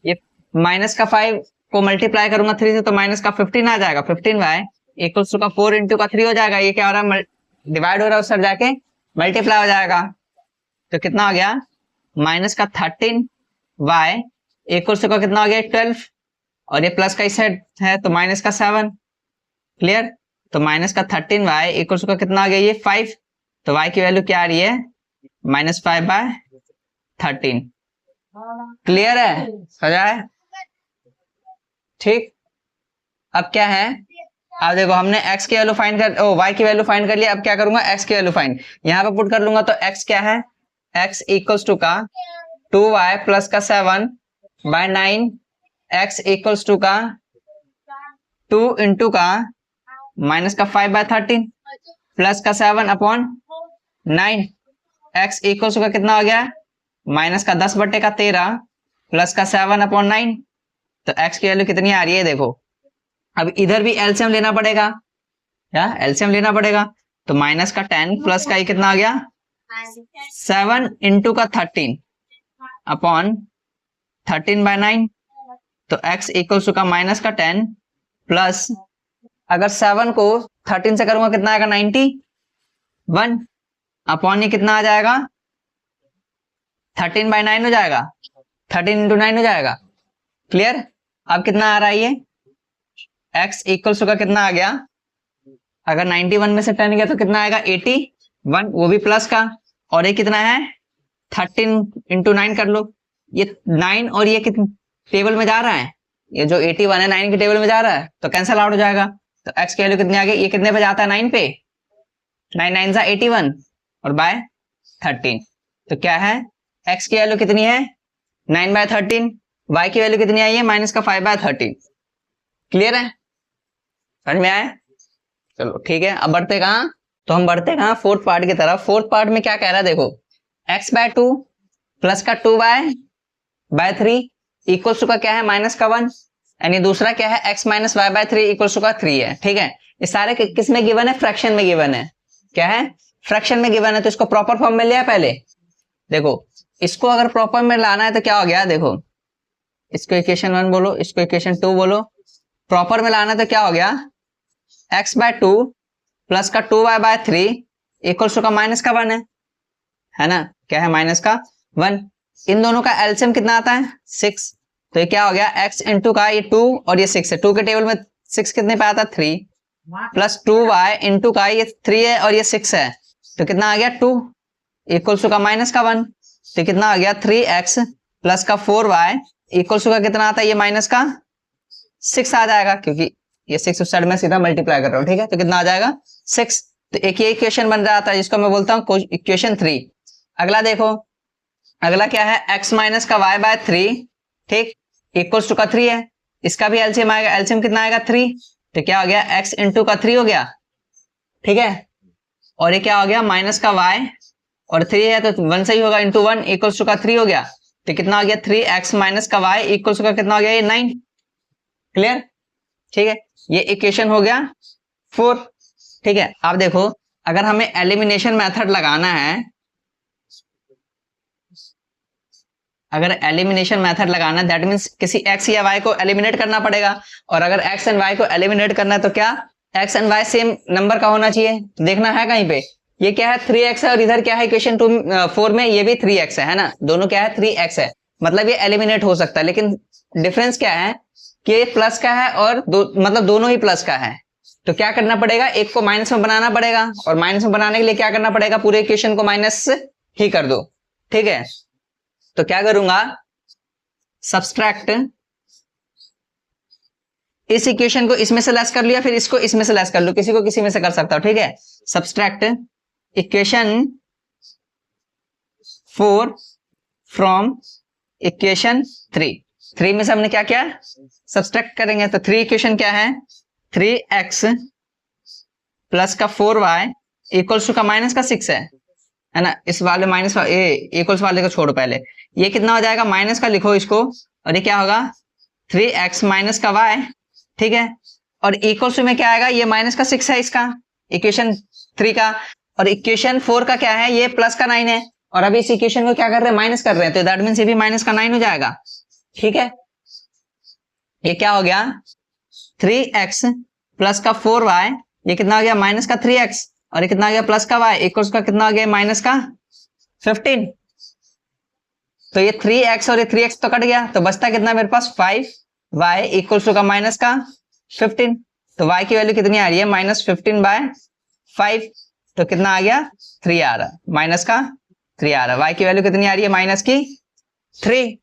ये माइनस का 5 को मल्टीप्लाई करूंगा 3 से तो माइनस का 15 आ जाएगा, 15y इक्वल्स टू का 4 इंटू का 3 हो जाएगा, ये क्या हो रहा है डिवाइड हो रहा है उस सर जाके मल्टीप्लाई हो जाएगा, तो कितना हो गया माइनस का 13y इक्वल्स टू का कितना हो गया 12, और ये प्लस का इस साइड है तो माइनस का 7। क्लियर। तो माइनस का 13y इक्वल्स टू का कितना आ गया ये 5, तो y की वैल्यू क्या आ रही है -5/13। क्लियर है, समझा है? ठीक। अब क्या है, अब देखो हमने x की वैल्यू फाइंड कर y की वैल्यू फाइंड कर लिया, अब क्या करूंगा x की वैल्यू फाइंड यहाँ पे पुट कर लूंगा, तो x क्या है, x इक्वल्स टू का 2y प्लस का 7/9, x इक्वल्स टू का 2 इंटू का माइनस का 5/13 प्लस का 7/9, x इक्वल्स टू का कितना हो गया माइनस का 10/13 प्लस का 7/9, तो x की वैल्यू कितनी आ रही है देखो। अब इधर भी एलसीएम लेना पड़ेगा, क्या एलसीएम लेना पड़ेगा, तो माइनस का 10 प्लस का ये कितना आ गया 7 इंटू का 13/9, तो x इक्वल्स टू का माइनस का 10 प्लस, अगर 7 को 13 से करूंगा कितना आएगा 91 अपॉन ये कितना आ जाएगा 13/9 हो जाएगा, 13 इंटू 9 हो जाएगा। क्लियर। अब कितना आ रहा है ये x इक्वल्स टू का कितना आ गया, अगर 91 में से 10 गया तो कितना आएगा 81, वो भी प्लस का, और ये कितना है 13 इंटू 9 कर लो, ये 9 और ये कितने टेबल में जा रहा है, ये जो 81 है 9 के टेबल में जा रहा है तो कैंसिल आउट हो जाएगा, तो x की वैल्यू कितनी आ गई, ये कितने पे जाता है 9 पे, 9 9 सा 81 और बाय 13, तो क्या है x की वैल्यू कितनी है 9/13, y की वैल्यू कितनी आई है माइनस का 5/13। क्लियर है, समझ में आया? चलो ठीक है। अब बढ़ते कहां, तो हम बढ़ते कहां फोर्थ पार्ट की तरफ। फोर्थ पार्ट में क्या कह रहा है देखो, x/2 प्लस का 2y/3 इक्वल्स टू का क्या है माइनस का 1, यानी दूसरा क्या है x minus y/3 equals to का 3 है। ठीक है, ये सारे किस में गिवन है, फ्रैक्शन में गिवन है। क्या है, फ्रैक्शन में गिवन है, तो इसको प्रॉपर फॉर्म में लिया पहले। देखो इसको अगर प्रॉपर में लाना है तो क्या हो गया, देखो इसको इक्वेशन 1 बोलो, इसको इक्वेशन 2 बोलो, प्रॉपर में लाना तो क्या हो गया x/2 प्लस का 2y/3 इक्वल्स टू का माइनस का 1 है ना, क्या है माइनस का 1। इन दोनों का एलसीएम कितना आता है 6, तो ये क्या हो गया x इंटू का ये 2 और ये 6 है, 2 के टेबल में 6 कितने पे आता है 3, प्लस 2y इंटू का ये 3 है और ये 6 है, तो कितना आ गया 2 इक्वल्स टू का माइनस का 1, तो कितना आ गया 3x प्लस का 4y इक्वल्स टू का कितना आता है ये माइनस का 6 आ जाएगा, क्योंकि ये 6 उस साइड में सीधा मल्टीप्लाई कर रहा हूँ। ठीक है, तो कितना आ जाएगा 6, तो एक ये इक्वेशन बन जाता है जिसको मैं बोलता हूँ इक्वेशन 3। अगला देखो, अगला क्या है x माइनस का y/3, ठीक, इक्वल्स टू का 3 है, इसका भी एलसीएम आएगा, एलसीएम कितना आएगा 3, तो क्या हो गया x इंटू का 3 हो गया। ठीक है, और ये क्या हो गया माइनस का y और 3 है तो 1 से ही होगा, इंटू 1 इक्वल्स टू का 3 हो गया, तो कितना हो गया 3x माइनस का y इक्वल्स टू का कितना हो गया ये 9। क्लियर। ठीक है, ये इक्वेशन हो गया 4। ठीक है, अब देखो अगर हमें एलिमिनेशन मेथड लगाना है, अगर एलिमिनेशन मेथड लगाना है दैट मींस किसी x या y को एलिमिनेट करना पड़ेगा, और अगर x एंड y को एलिमिनेट करना है तो क्या x and y same number का होना चाहिए, देखना है कहीं पे, ये क्या है 3x है और इधर क्या है इक्वेशन 4 में ये भी 3x है ना, दोनों क्या है 3x है, मतलब ये एलिमिनेट हो सकता है, लेकिन डिफरेंस क्या है कि ये प्लस का है और मतलब दोनों ही प्लस का है, तो क्या करना पड़ेगा एक को माइनस में बनाना पड़ेगा, और माइनस में बनाने के लिए क्या करना पड़ेगा पूरे इक्वेशन को माइनस ही कर दो। ठीक है, तो क्या करूंगा सब्सट्रैक्ट, इस इक्वेशन को इसमें से लेस कर लिया, फिर इसको इसमें से लेस कर लो, किसी को किसी में से कर सकता हूं। ठीक है, सब्सट्रैक्ट इक्वेशन 4 फ्रॉम इक्वेशन 3 में से हमने क्या किया सब्सट्रैक्ट करेंगे, तो 3 इक्वेशन क्या है 3x प्लस का 4y इक्वल्स टू का माइनस का 6 है, है ना, इस वाले माइनस इक्वल्स वाले को छोड़ो पहले, ये कितना हो जाएगा, माइनस का लिखो इसको, और ये क्या होगा 3x माइनस का y, ठीक है, और इक्वल्स में क्या आएगा, ये माइनस का 6 है इसका इक्वेशन 3 का, और इक्वेशन 4 का क्या है, ये प्लस का 9 है, और अभी इस इक्वेशन को क्या कर रहे हैं, माइनस कर रहे हैं, तो दैट मीन्स ये भी माइनस का 9 हो जाएगा, ठीक है। ये क्या हो गया 3x प्लस का 4y, ये कितना हो गया माइनस का 3x, और ये कितना आ गया प्लस का y, इक्वल्स का कितना आ गया माइनस का 15। तो ये 3x और ये 3x तो कट गया, तो बचता कितना मेरे पास 5y इक्वल्स टू का माइनस का 15। तो y की वैल्यू कितनी आ रही है, -15/5, तो कितना आ गया 3 आ रहा, माइनस का 3 आ रहा, y की वैल्यू कितनी आ रही है, माइनस की 3,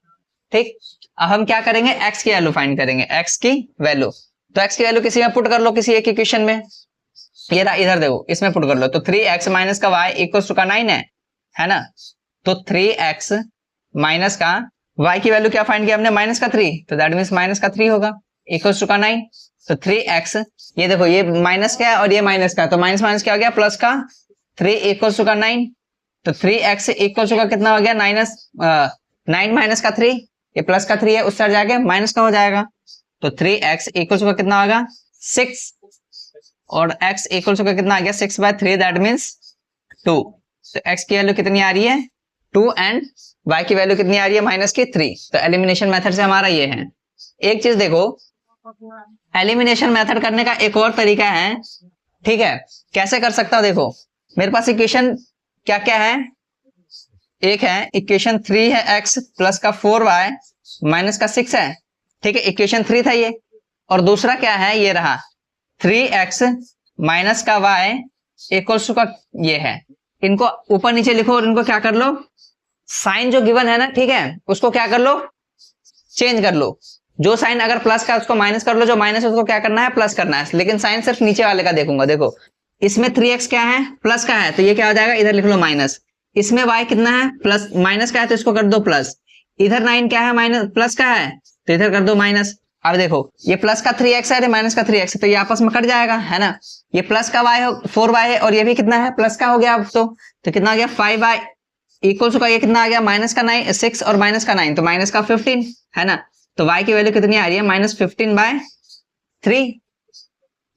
ठीक। अब हम क्या करेंगे, x की वैल्यू फाइंड करेंगे, x की वैल्यू, तो x की वैल्यू किसी में पुट कर लो, किसी एक इक्वेशन में, ये रहा इधर देखो, इसमें पुट कर लो, तो 3x माइनस का y इक्वल्स टू का 9 है ना, तो 3x माइनस का y की वैल्यू क्या फाइंड किया हमने, माइनस का 3, तो दैट मीन्स माइनस का 3 होगा इक्वल्स टू का 9, तो 3x, ये देखो ये माइनस का है और ये माइनस का, तो माइनस माइनस क्या हो गया प्लस का 3 इक्वल्स टू का 9, तो 3x इक्वल्स टू का कितना हो गया 9 माइनस का 3, ये प्लस का 3 है, उस साइड जाके माइनस का हो जाएगा, तो 3x इक्वल्स टू का कितना होगा 6, और x इक्वल्स टू का कितना आ गया 6/3, दैट मीन्स 2, तो x की वैल्यू कितनी आ रही है 2 एंड y की वैल्यू कितनी आ रही है माइनस की 3, तो एलिमिनेशन मेथड से हमारा ये है। एक चीज देखो, एलिमिनेशन मेथड करने का एक और तरीका है, ठीक है, कैसे कर सकता हूं, देखो मेरे पास इक्वेशन क्या क्या है, एक है इक्वेशन 3 है x प्लस का 4y माइनस का 6 है, ठीक है, इक्वेशन 3 था ये, और दूसरा क्या है, ये रहा 3x माइनस का y इक्वल्स टू का ये है, इनको ऊपर नीचे लिखो और इनको क्या कर लो, साइन जो गिवन है ना, ठीक है, उसको क्या कर लो, चेंज कर लो, जो साइन अगर प्लस का उसको माइनस कर लो, जो माइनस है उसको क्या करना है प्लस करना है, लेकिन साइन सिर्फ नीचे वाले का देखूंगा, देखो इसमें 3x क्या है प्लस का है, तो ये क्या हो जाएगा, इधर लिख लो माइनस, इसमें y कितना है प्लस माइनस का है, तो इसको कर दो प्लस, इधर 9 क्या है माइनस प्लस का है, तो इधर कर दो माइनस। अब देखो ये प्लस का 3x है, माइनस का 3x है, तो ये आपस में कट जाएगा, है ना, ये प्लस का y हो 4y है, और ये भी कितना है प्लस का हो गया अब, तो कितना आ गया 5y इक्वल्स टू का ये कितना आ गया माइनस का 6 और माइनस का 9, तो माइनस का 15, है ना, तो y की वैल्यू कितनी आ रही है -15/3,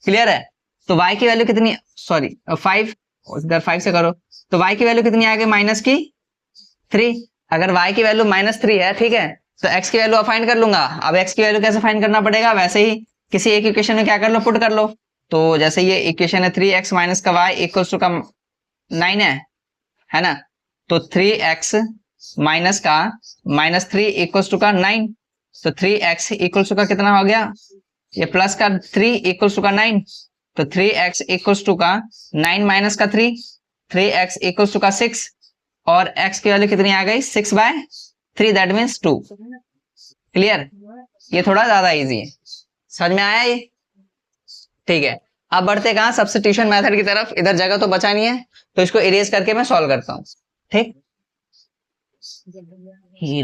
क्लियर है, तो y की वैल्यू कितनी, सॉरी 5, इधर 5 से करो, तो y की वैल्यू कितनी आ गई -3, अगर y की वैल्यू -3 है, ठीक है, तो x की वैल्यू फाइंड कर लूंगा, अब x की वैल्यू कैसे फाइंड करना पड़ेगा, वैसे ही किसी एक इक्वेशन में क्या कर लो पुट कर लो, तो जैसे ये इक्वेशन है 3x माइनस का y इक्वल्स टू का 9 है ना, तो 3x माइनस का -3 इक्वल्स टू का 9, तो 3x इक्वल्स टू का कितना हो गया, ये प्लस का 3 इक्वल्स टू का 9, तो 3x इक्वल्स टू का 9 माइनस का 3, 3x इक्वल्स टू का 6, और x की वैल्यू कितनी आ गई 6/3, दैट मीन्स 2, क्लियर, ये थोड़ा ज्यादा इजी है, समझ में आया ये, ठीक है। अब बढ़ते कहां, सब्स्टिट्यूशन मेथड की तरफ, इधर जगह तो बचा नहीं है, तो इसको इरेज करके मैं सॉल्व करता हूं, ठीक,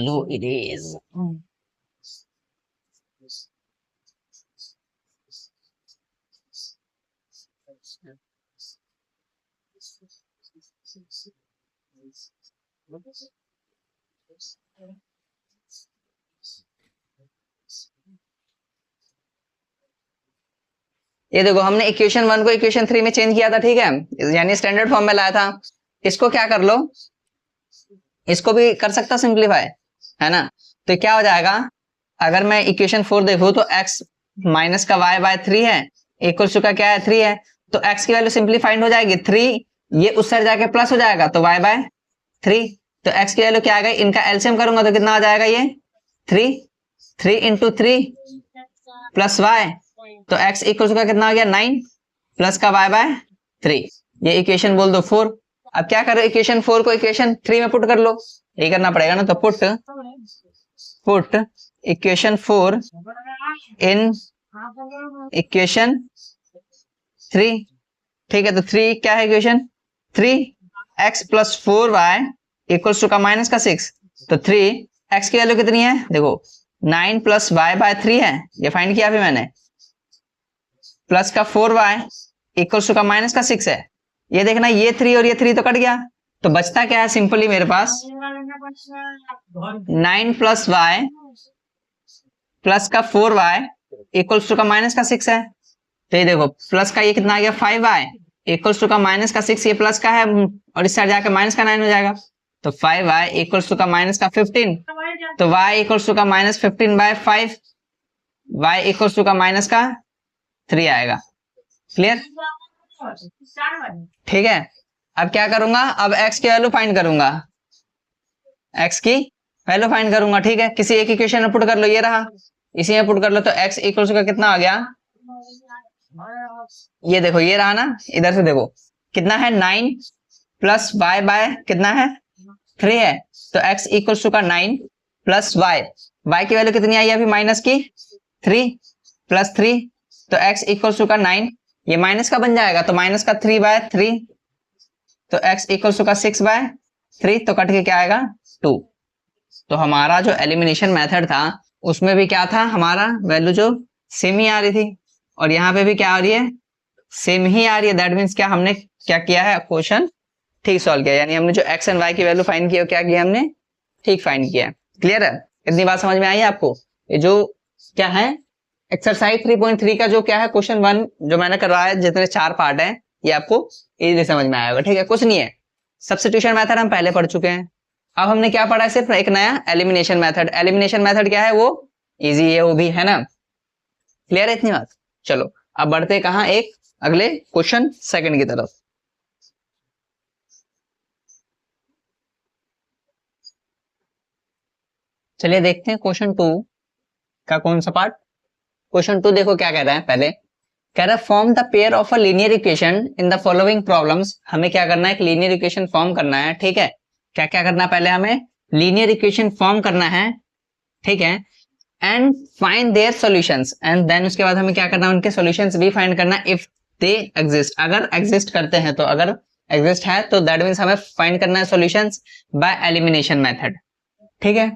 लो इरेज, ये देखो हमने इक्वेशन 1 को इक्वेशन 3 में चेंज किया था, ठीक है, यानी स्टैंडर्ड फॉर्म में लाया था, इसको क्या कर लो, इसको भी कर सकता सिंप्लीफाई, है ना, तो क्या हो जाएगा, अगर मैं इक्वेशन 4 देखूं तो x माइनस का y/3 है इक्वल्स टू का क्या है 3 है, तो x की वैल्यू सिंप्लीफाइड हो जाएगी 3, ये उस साइड जाके प्लस हो जाएगा, तो y/3, तो x की वैल्यू क्या आ गई, इनका एलसीएम करूंगा तो कितना आ जाएगा, ये 3 इंटू 3 प्लस y, तो x इक्वल्स का कितना आ गया 9 प्लस का y/3, ये इक्वेशन बोल दो 4। अब क्या करो, इक्वेशन 4 को इक्वेशन 3 में पुट कर लो, यही करना पड़ेगा ना, तो पुट इक्वेशन 4 इन इक्वेशन 3, ठीक है, तो 3 क्या है equation 3x plus 4y equals to का माइनस का 6, तो 3x की वैल्यू कितनी है, देखो 9 प्लस y/3 है, ये फाइंड किया अभी मैंने, प्लस का 4y इक्वल्स टू का माइनस का 6 है, ये देखना ये 3 और ये 3 तो कट गया, तो बचता क्या है सिंपली मेरे पास 9 प्लस वाई प्लस का 4y इक्वल्स टू का माइनस का 6 है। तो ये देखो प्लस का ये कितना आ गया 5y इक्वल्स टू का माइनस का 6, ये प्लस का है और इस साइड जाकर माइनस का 9 हो जाएगा। तो 5y इक्वल्स टू का माइनस का 15, तो y इक्वल्स टू का माइनस 15/5, y इक्वल्स टू का माइनस का 3 आएगा। क्लियर? ठीक है। अब क्या करूंगा, अब x की वैल्यू फाइंड करूंगा, x की वैल्यू फाइंड करूंगा। ठीक है, किसी एक इक्वेशन में पुट कर लो, ये रहा, इसी में पुट कर लो। तो x इक्वल्स का कितना आ गया, ये देखो ये रहा ना, इधर से देखो कितना है 9 प्लस y बाय कितना है 3 है। तो x इक्वल्स टू का 9 प्लस y की वैल्यू कितनी आई अभी माइनस की 3 प्लस 3, तो x इक्वल्स टू का 9, ये माइनस का बन जाएगा तो माइनस का 3/3, तो x इक्वल्स टू का 6/3, तो कट के क्या आएगा 2। तो हमारा जो एलिमिनेशन मेथड था उसमें भी क्या था, हमारा वैल्यू जो सेम ही आ रही थी और यहाँ पे भी क्या आ रही है, सेम ही आ रही है। दैट मीन्स क्या, हमने क्या किया है, क्वेश्चन ठीक सॉल्व किया, यानी हमने जो x एंड y की वैल्यू फाइंड की क्या किया, हमने ठीक फाइंड किया। क्लियर है? इतनी बात समझ में आई है आपको? ये जो क्या है एक्सरसाइज 3.3 का जो क्या है क्वेश्चन 1 जो मैंने करवाया, जितने 4 पार्ट है, ये आपको इजीली समझ में आएगा। ठीक है, कुछ नहीं है, सब्स्टिट्यूशन मेथड हम पहले पढ़ चुके हैं। अब हमने क्या पढ़ा है, सिर्फ एक नया एलिमिनेशन मेथड। एलिमिनेशन मेथड क्या है, वो इजी है, वो भी है ना। क्लियर है इतनी बात? चलो अब बढ़ते कहाँ, एक अगले क्वेश्चन सेकंड की तरफ। चलिए देखते हैं क्वेश्चन 2 का कौन सा पार्ट। क्वेश्चन 2 देखो क्या कह रहा है, पहले कह रहा है form the pair of a linear equation in the following problems. हमें क्या करना है, एक लीनियर इक्वेशन फॉर्म करना है। ठीक है, क्या क्या करना है, पहले हमें लीनियर इक्वेशन फॉर्म करना है। ठीक है, and find their solutions, and then उसके बाद हमें क्या करना है, उनके सॉल्यूशंस भी फाइंड करना है इफ दे एग्जिस्ट, अगर एग्जिस्ट करते हैं तो, अगर एग्जिस्ट है तो दैट मीन्स हमें फाइंड करना है सॉल्यूशंस बाय एलिमिनेशन मेथड। ठीक है,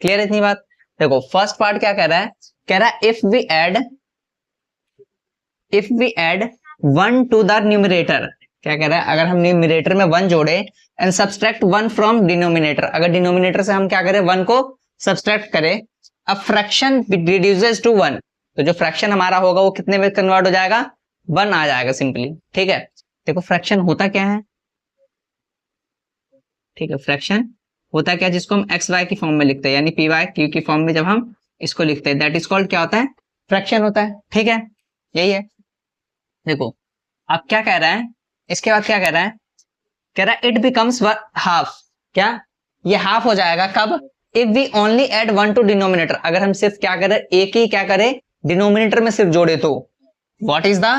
क्लियर इतनी बात? देखो फर्स्ट पार्ट क्या कह रहा है, कह रहा है if we add 1 to the numerator. क्या कह रहा है, अगर हम न्यूमरेटर में 1 जोड़े एंड सब्सट्रैक्ट 1 फ्रॉम डिनोमिनेटर, अगर डिनोमिनेटर से हम क्या करें 1 को सब्सट्रैक्ट करें, अ फ्रैक्शन रिड्यूसेस टू 1, तो जो फ्रैक्शन हमारा होगा वो कितने में कन्वर्ट हो जाएगा, 1 आ जाएगा सिंपली। ठीक है, देखो फ्रैक्शन होता क्या है, ठीक है, फ्रैक्शन होता है क्या, जिसको हम एक्स वाई की फॉर्म में लिखते हैं, यानी पी वाई क्यू की फॉर्म में जब हम इसको लिखते हैं, दैट इज कॉल्ड क्या होता है, फ्रैक्शन होता है। ठीक है, यही है। देखो अब क्या कह रहा है, इसके बाद क्या कह रहा है, कह रहा है इट बिकम्स हाफ। क्या, ये हाफ हो जाएगा कब, if we only add 1 to denominator, अगर हम सिर्फ क्या करें, एक ही क्या करें डिनोमिनेटर में सिर्फ जोड़े तो। व्हाट इज द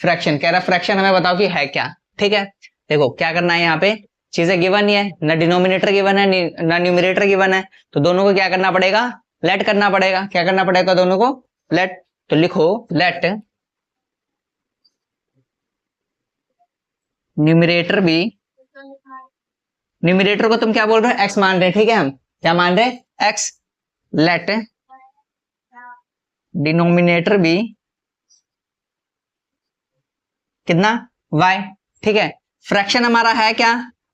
फ्रैक्शन, कह रहा फ्रैक्शन हमें बताओ कि है क्या। ठीक है, देखो क्या करना है, यहाँ पे चीजें गिवन ही है, ना डिनोमिनेटर गिवन है ना न्यूमरेटर गिवन है, तो दोनों को क्या करना पड़ेगा, लेट करना पड़ेगा। क्या करना पड़ेगा, दोनों को लेट। तो लिखो लेट न्यूमरेटर भी, न्यूमरेटर को तुम क्या बोल रहे हो, एक्स मान रहे हैं। ठीक है, हम क्या मान रहे हैं, एक्स। लेट डिनोमिनेटर भी कितना, वाई। ठीक है, फ्रैक्शन हमारा है क्या,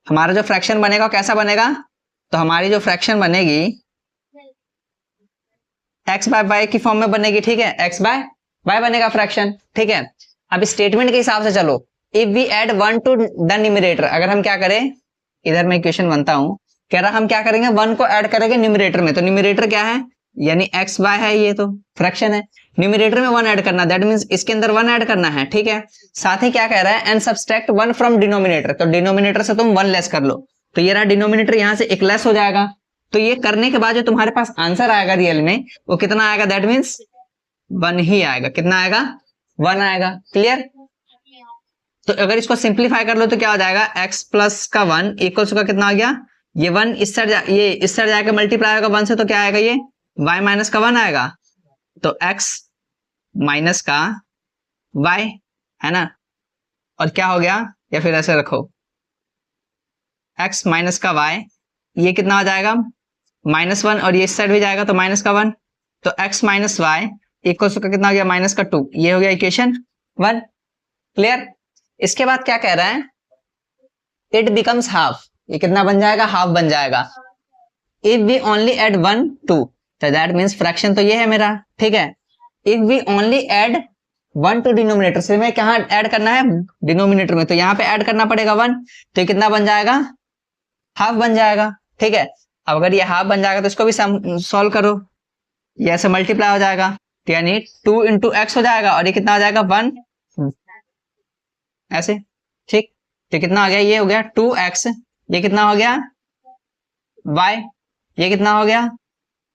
हमारा जो फ्रैक्शन बनेगा कैसा बनेगा, तो हमारी जो फ्रैक्शन बनेगी एक्स बाय वाई की फॉर्म में बनेगी। ठीक है, एक्स बाय वाई बनेगा फ्रैक्शन। ठीक है, अब स्टेटमेंट के हिसाब से चलो, if we add 1 to the numerator, अगर हम क्या करें, इधर मैं इक्वेशन बनता हूं, कह रहा हम क्या करेंगे 1 को ऐड करेंगे न्यूमरेटर में, तो न्यूमरेटर क्या है, यानी एक्स वाई है, ये तो फ्रैक्शन है, न्यूमरेटर में 1 ऐड करना, दैट मींस इसके अंदर 1 ऐड करना है। ठीक है, साथ ही क्या कह रहा है, एंड सब्सट्रैक्ट 1 फ्रॉम डिनोमिनेटर, तो डिनोमिनेटर से तुम 1 लेस कर लो, तो ये रहा डिनोमिनेटर, यहां से 1 लेस हो जाएगा। तो ये करने के बाद जो तुम्हारे पास आंसर आएगा रियल में, वो कितना आएगा, दैट मींस 1 ही आएगा। कितना आएगा, 1 आएगा। क्लियर? तो अगर इसको सिंप्लीफाई कर लो तो क्या हो जाएगा, x प्लस का 1 इक्वल्स का कितना आ गया, ये 1 इस साइड ये इस साइड जाकर मल्टीप्लाई होगा 1 से, तो क्या आएगा, ये y माइनस का 1 आएगा, तो x माइनस का y है ना, और क्या हो गया, या फिर ऐसे रखो x माइनस का y, ये कितना आ जाएगा -1, और ये इस साइड भी जाएगा तो माइनस का 1, तो x माइनस वाई इक्वल्स का कितना हो गया, माइनस का 2, ये हो गया इक्वेशन 1। क्लियर? इसके बाद क्या कह रहा है, इट बिकम्स हाफ, ये कितना बन जाएगा, हाफ बन जाएगा। इफ वी ओनली एड 1 2, तो दैट मीन्स फ्रैक्शन तो ये है मेरा, ठीक है। If we only add 1 to denominator, से मैं कहाँ ऐड करना है, डिनोमिनेटर में, तो यहाँ पे ऐड करना पड़ेगा 1, तो ये कितना बन जाएगा, हाफ बन जाएगा, ठीक है। अब अगर ये हाफ बन जाएगा तो इसको भी सॉल्व करो, ये ऐसे मल्टीप्लाई हो जाएगा, तो यानी 2 इंटू एक्स हो जाएगा, और ये कितना हो जाएगा 1 ऐसे, ठीक। तो कितना हो गया, ये हो गया 2x, ये कितना हो गया y, ये कितना हो गया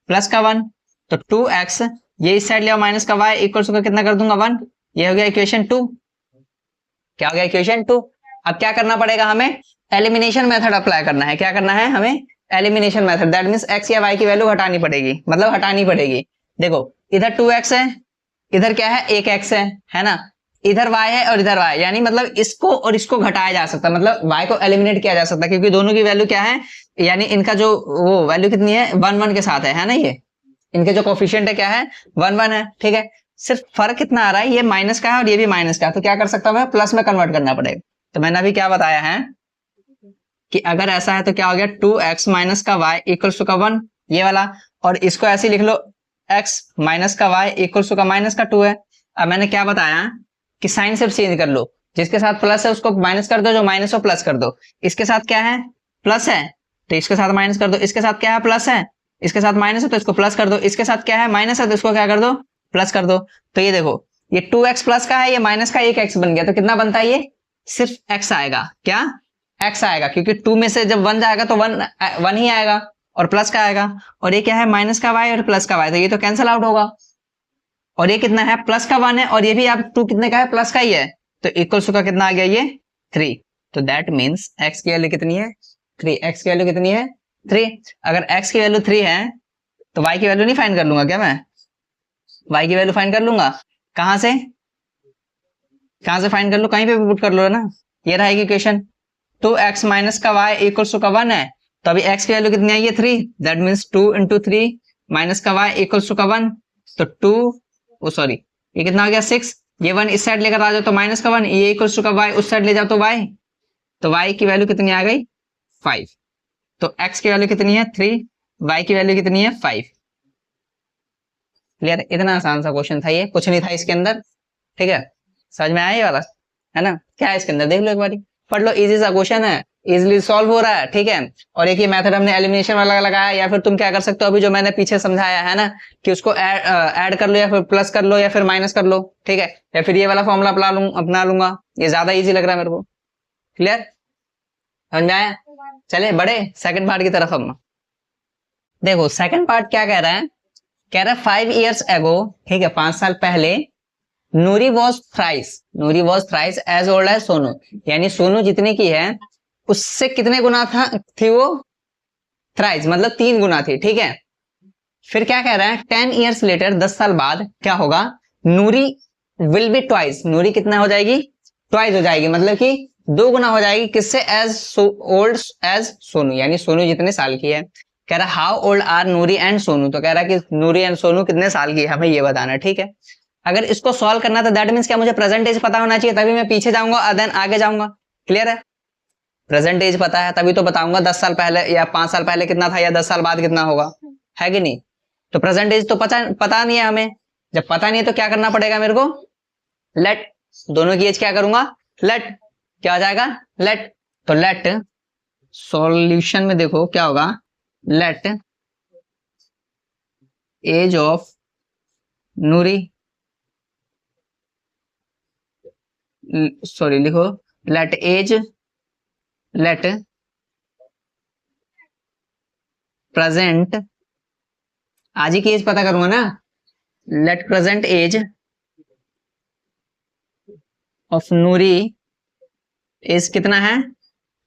प्लस का 1, तो 2x, ये इस साइड ले आओ माइनस का y इक्वल्स का कितना कर दूंगा 1, ये हो गया इक्वेशन 2। क्या हो गया इक्वेशन 2। अब क्या करना पड़ेगा हमें, एलिमिनेशन मेथड अप्लाई करना है। क्या करना है हमें, elimination method, that means x या y की वैल्यू हटानी पड़ेगी, मतलब हटानी पड़ेगी। देखो इधर 2x है, इधर क्या है 1x है ना, इधर y है और इधर y, यानी मतलब इसको और इसको घटाया जा सकता है, मतलब y को एलिमिनेट किया जा सकता है, क्योंकि दोनों की वैल्यू क्या है, यानी इनका जो वो वैल्यू कितनी है 1 1 के साथ है ना, ये इनके जो कोफिशिएंट है क्या है 1 1 है, ठीक है। सिर्फ फर्क कितना आ रहा है, ये माइनस का है और ये भी माइनस का है, तो क्या कर सकता हूँ मैं, प्लस में कन्वर्ट करना पड़ेगा। तो मैंने अभी क्या बताया है कि अगर ऐसा है तो क्या हो गया 2x माइनस का y इक्वल्स टू का 1, ये वाला, और इसको ऐसे लिख लो x माइनस का y इक्वल्स टू का माइनस का 2 है। अब मैंने क्या बताया कि साइन सिर्फ चेंज कर लो, जिसके साथ प्लस है उसको माइनस कर दो, जो माइनस हो प्लस कर दो। इसके साथ क्या है प्लस है तो इसके साथ माइनस कर दो, इसके साथ क्या है प्लस है, इसके साथ माइनस है तो इसको प्लस कर दो, इसके साथ क्या है माइनस है तो इसको क्या कर दो प्लस कर दो। तो ये देखो ये 2x प्लस का है, ये माइनस का 1x बन गया, तो कितना बनता है, ये सिर्फ x आएगा, क्या x आएगा, क्योंकि 2 में से जब 1 जाएगा तो 1 ही आएगा और प्लस का आएगा, और ये क्या है माइनस का y और प्लस का y, तो ये तो कैंसिल आउट होगा। और ये कितना है प्लस का 1 है, और ये भी आप 2 कितने का है प्लस का ही है, तो इक्वल्स का कितना आ गया ये 3। तो दैट मीन्स x की वैल्यू कितनी है 3, x की वैल्यू कितनी है 3। अगर x की वैल्यू 3 है तो y की वैल्यू नहीं फाइंड कर लूंगा क्या, मैं y की वैल्यू फाइंड कर लूंगा, कहां से फाइंड कर लो, कहीं पे भी पुट कर लो ना, ये रहेगी इक्वेशन। तो x माइनस का y इक्वल्स टू का 1 है, तो अभी x की वैल्यू कितनी आई है 3, दैट मीन्स 2 इंटू 3 माइनस का y इक्वल्स टू का 1, तो 2 सॉरी ये कितना हो गया 6, ये 1 इस साइड लेकर आ जाओ तो माइनस का 1, ये इक्वल्स टू का y उस साइड ले जाओ तो y, तो y की वैल्यू कितनी आ गई 5। तो x की वैल्यू कितनी है 3, y की वैल्यू कितनी है 5। क्लियर, इतना आसान सा क्वेश्चन था ये, कुछ नहीं था इसके अंदर, ठीक है, समझ में आया ये वाला, है ना। क्या है इसके अंदर देख लो एक बार, पढ़ लो, इजी सा क्वेश्चन है, इजीली सॉल्व हो रहा है, ठीक है। और एक ये मेथड हमने एलिमिनेशन वाला लगाया, या फिर तुम क्या कर सकते हो अभी जो मैंने पीछे समझाया है ना, कि उसको ऐड कर लो या फिर प्लस कर लो या फिर माइनस कर लो, ठीक है, या फिर ये वाला फॉर्मूला अपना लूंगा, ये ज्यादा इजी लग रहा है मेरे को। क्लियर, समझ में आया। चले बड़े सेकंड पार्ट की तरफ हम देखो, सेकंड पार्ट क्या कह रहा है, कह रहा है 5 years ago, ठीक है 5 साल पहले, Noori was thrice as old as Sonu, यानी सोनू जितने की है उससे कितने गुना थी वो थ्राइस, मतलब 3 गुना थी, ठीक है। फिर क्या कह रहा है 10 years लेटर, 10 साल बाद क्या होगा, नूरी विल बी ट्वाइस, नूरी कितना हो जाएगी ट्वाइस हो जाएगी, मतलब कि 2 गुना हो जाएगी, किससे, एज ओल्ड एज सोनू, यानी सोनू जितने साल की है। कह रहा how old are Nuri and Sonu, तो कह रहा है कि नूरी एंड सोनू कितने साल की है, हमें ये बताना, ठीक है। अगर इसको सॉल्व करना तो दैट मींस क्या, मुझे प्रेजेंट एज पता होना चाहिए, तभी मैं पीछे जाऊंगा और देन आगे जाऊंगा। क्लियर है, प्रेजेंट एज पता है तभी तो बताऊंगा 10 साल पहले या 5 साल पहले कितना था या 10 साल बाद कितना होगा, है कि नहीं। तो प्रेजेंट एज तो पता नहीं है हमें, जब पता नहीं है तो क्या करना पड़ेगा मेरे को, लेट दोनों की एज क्या करूंगा, लेट क्या हो जाएगा, लेट, तो लेट सॉल्यूशन में देखो क्या होगा, let age of Nuri, sorry लिखो लेट प्रेजेंट, आज ही की एज पता करूंगा ना, let present age of Nuri age कितना है,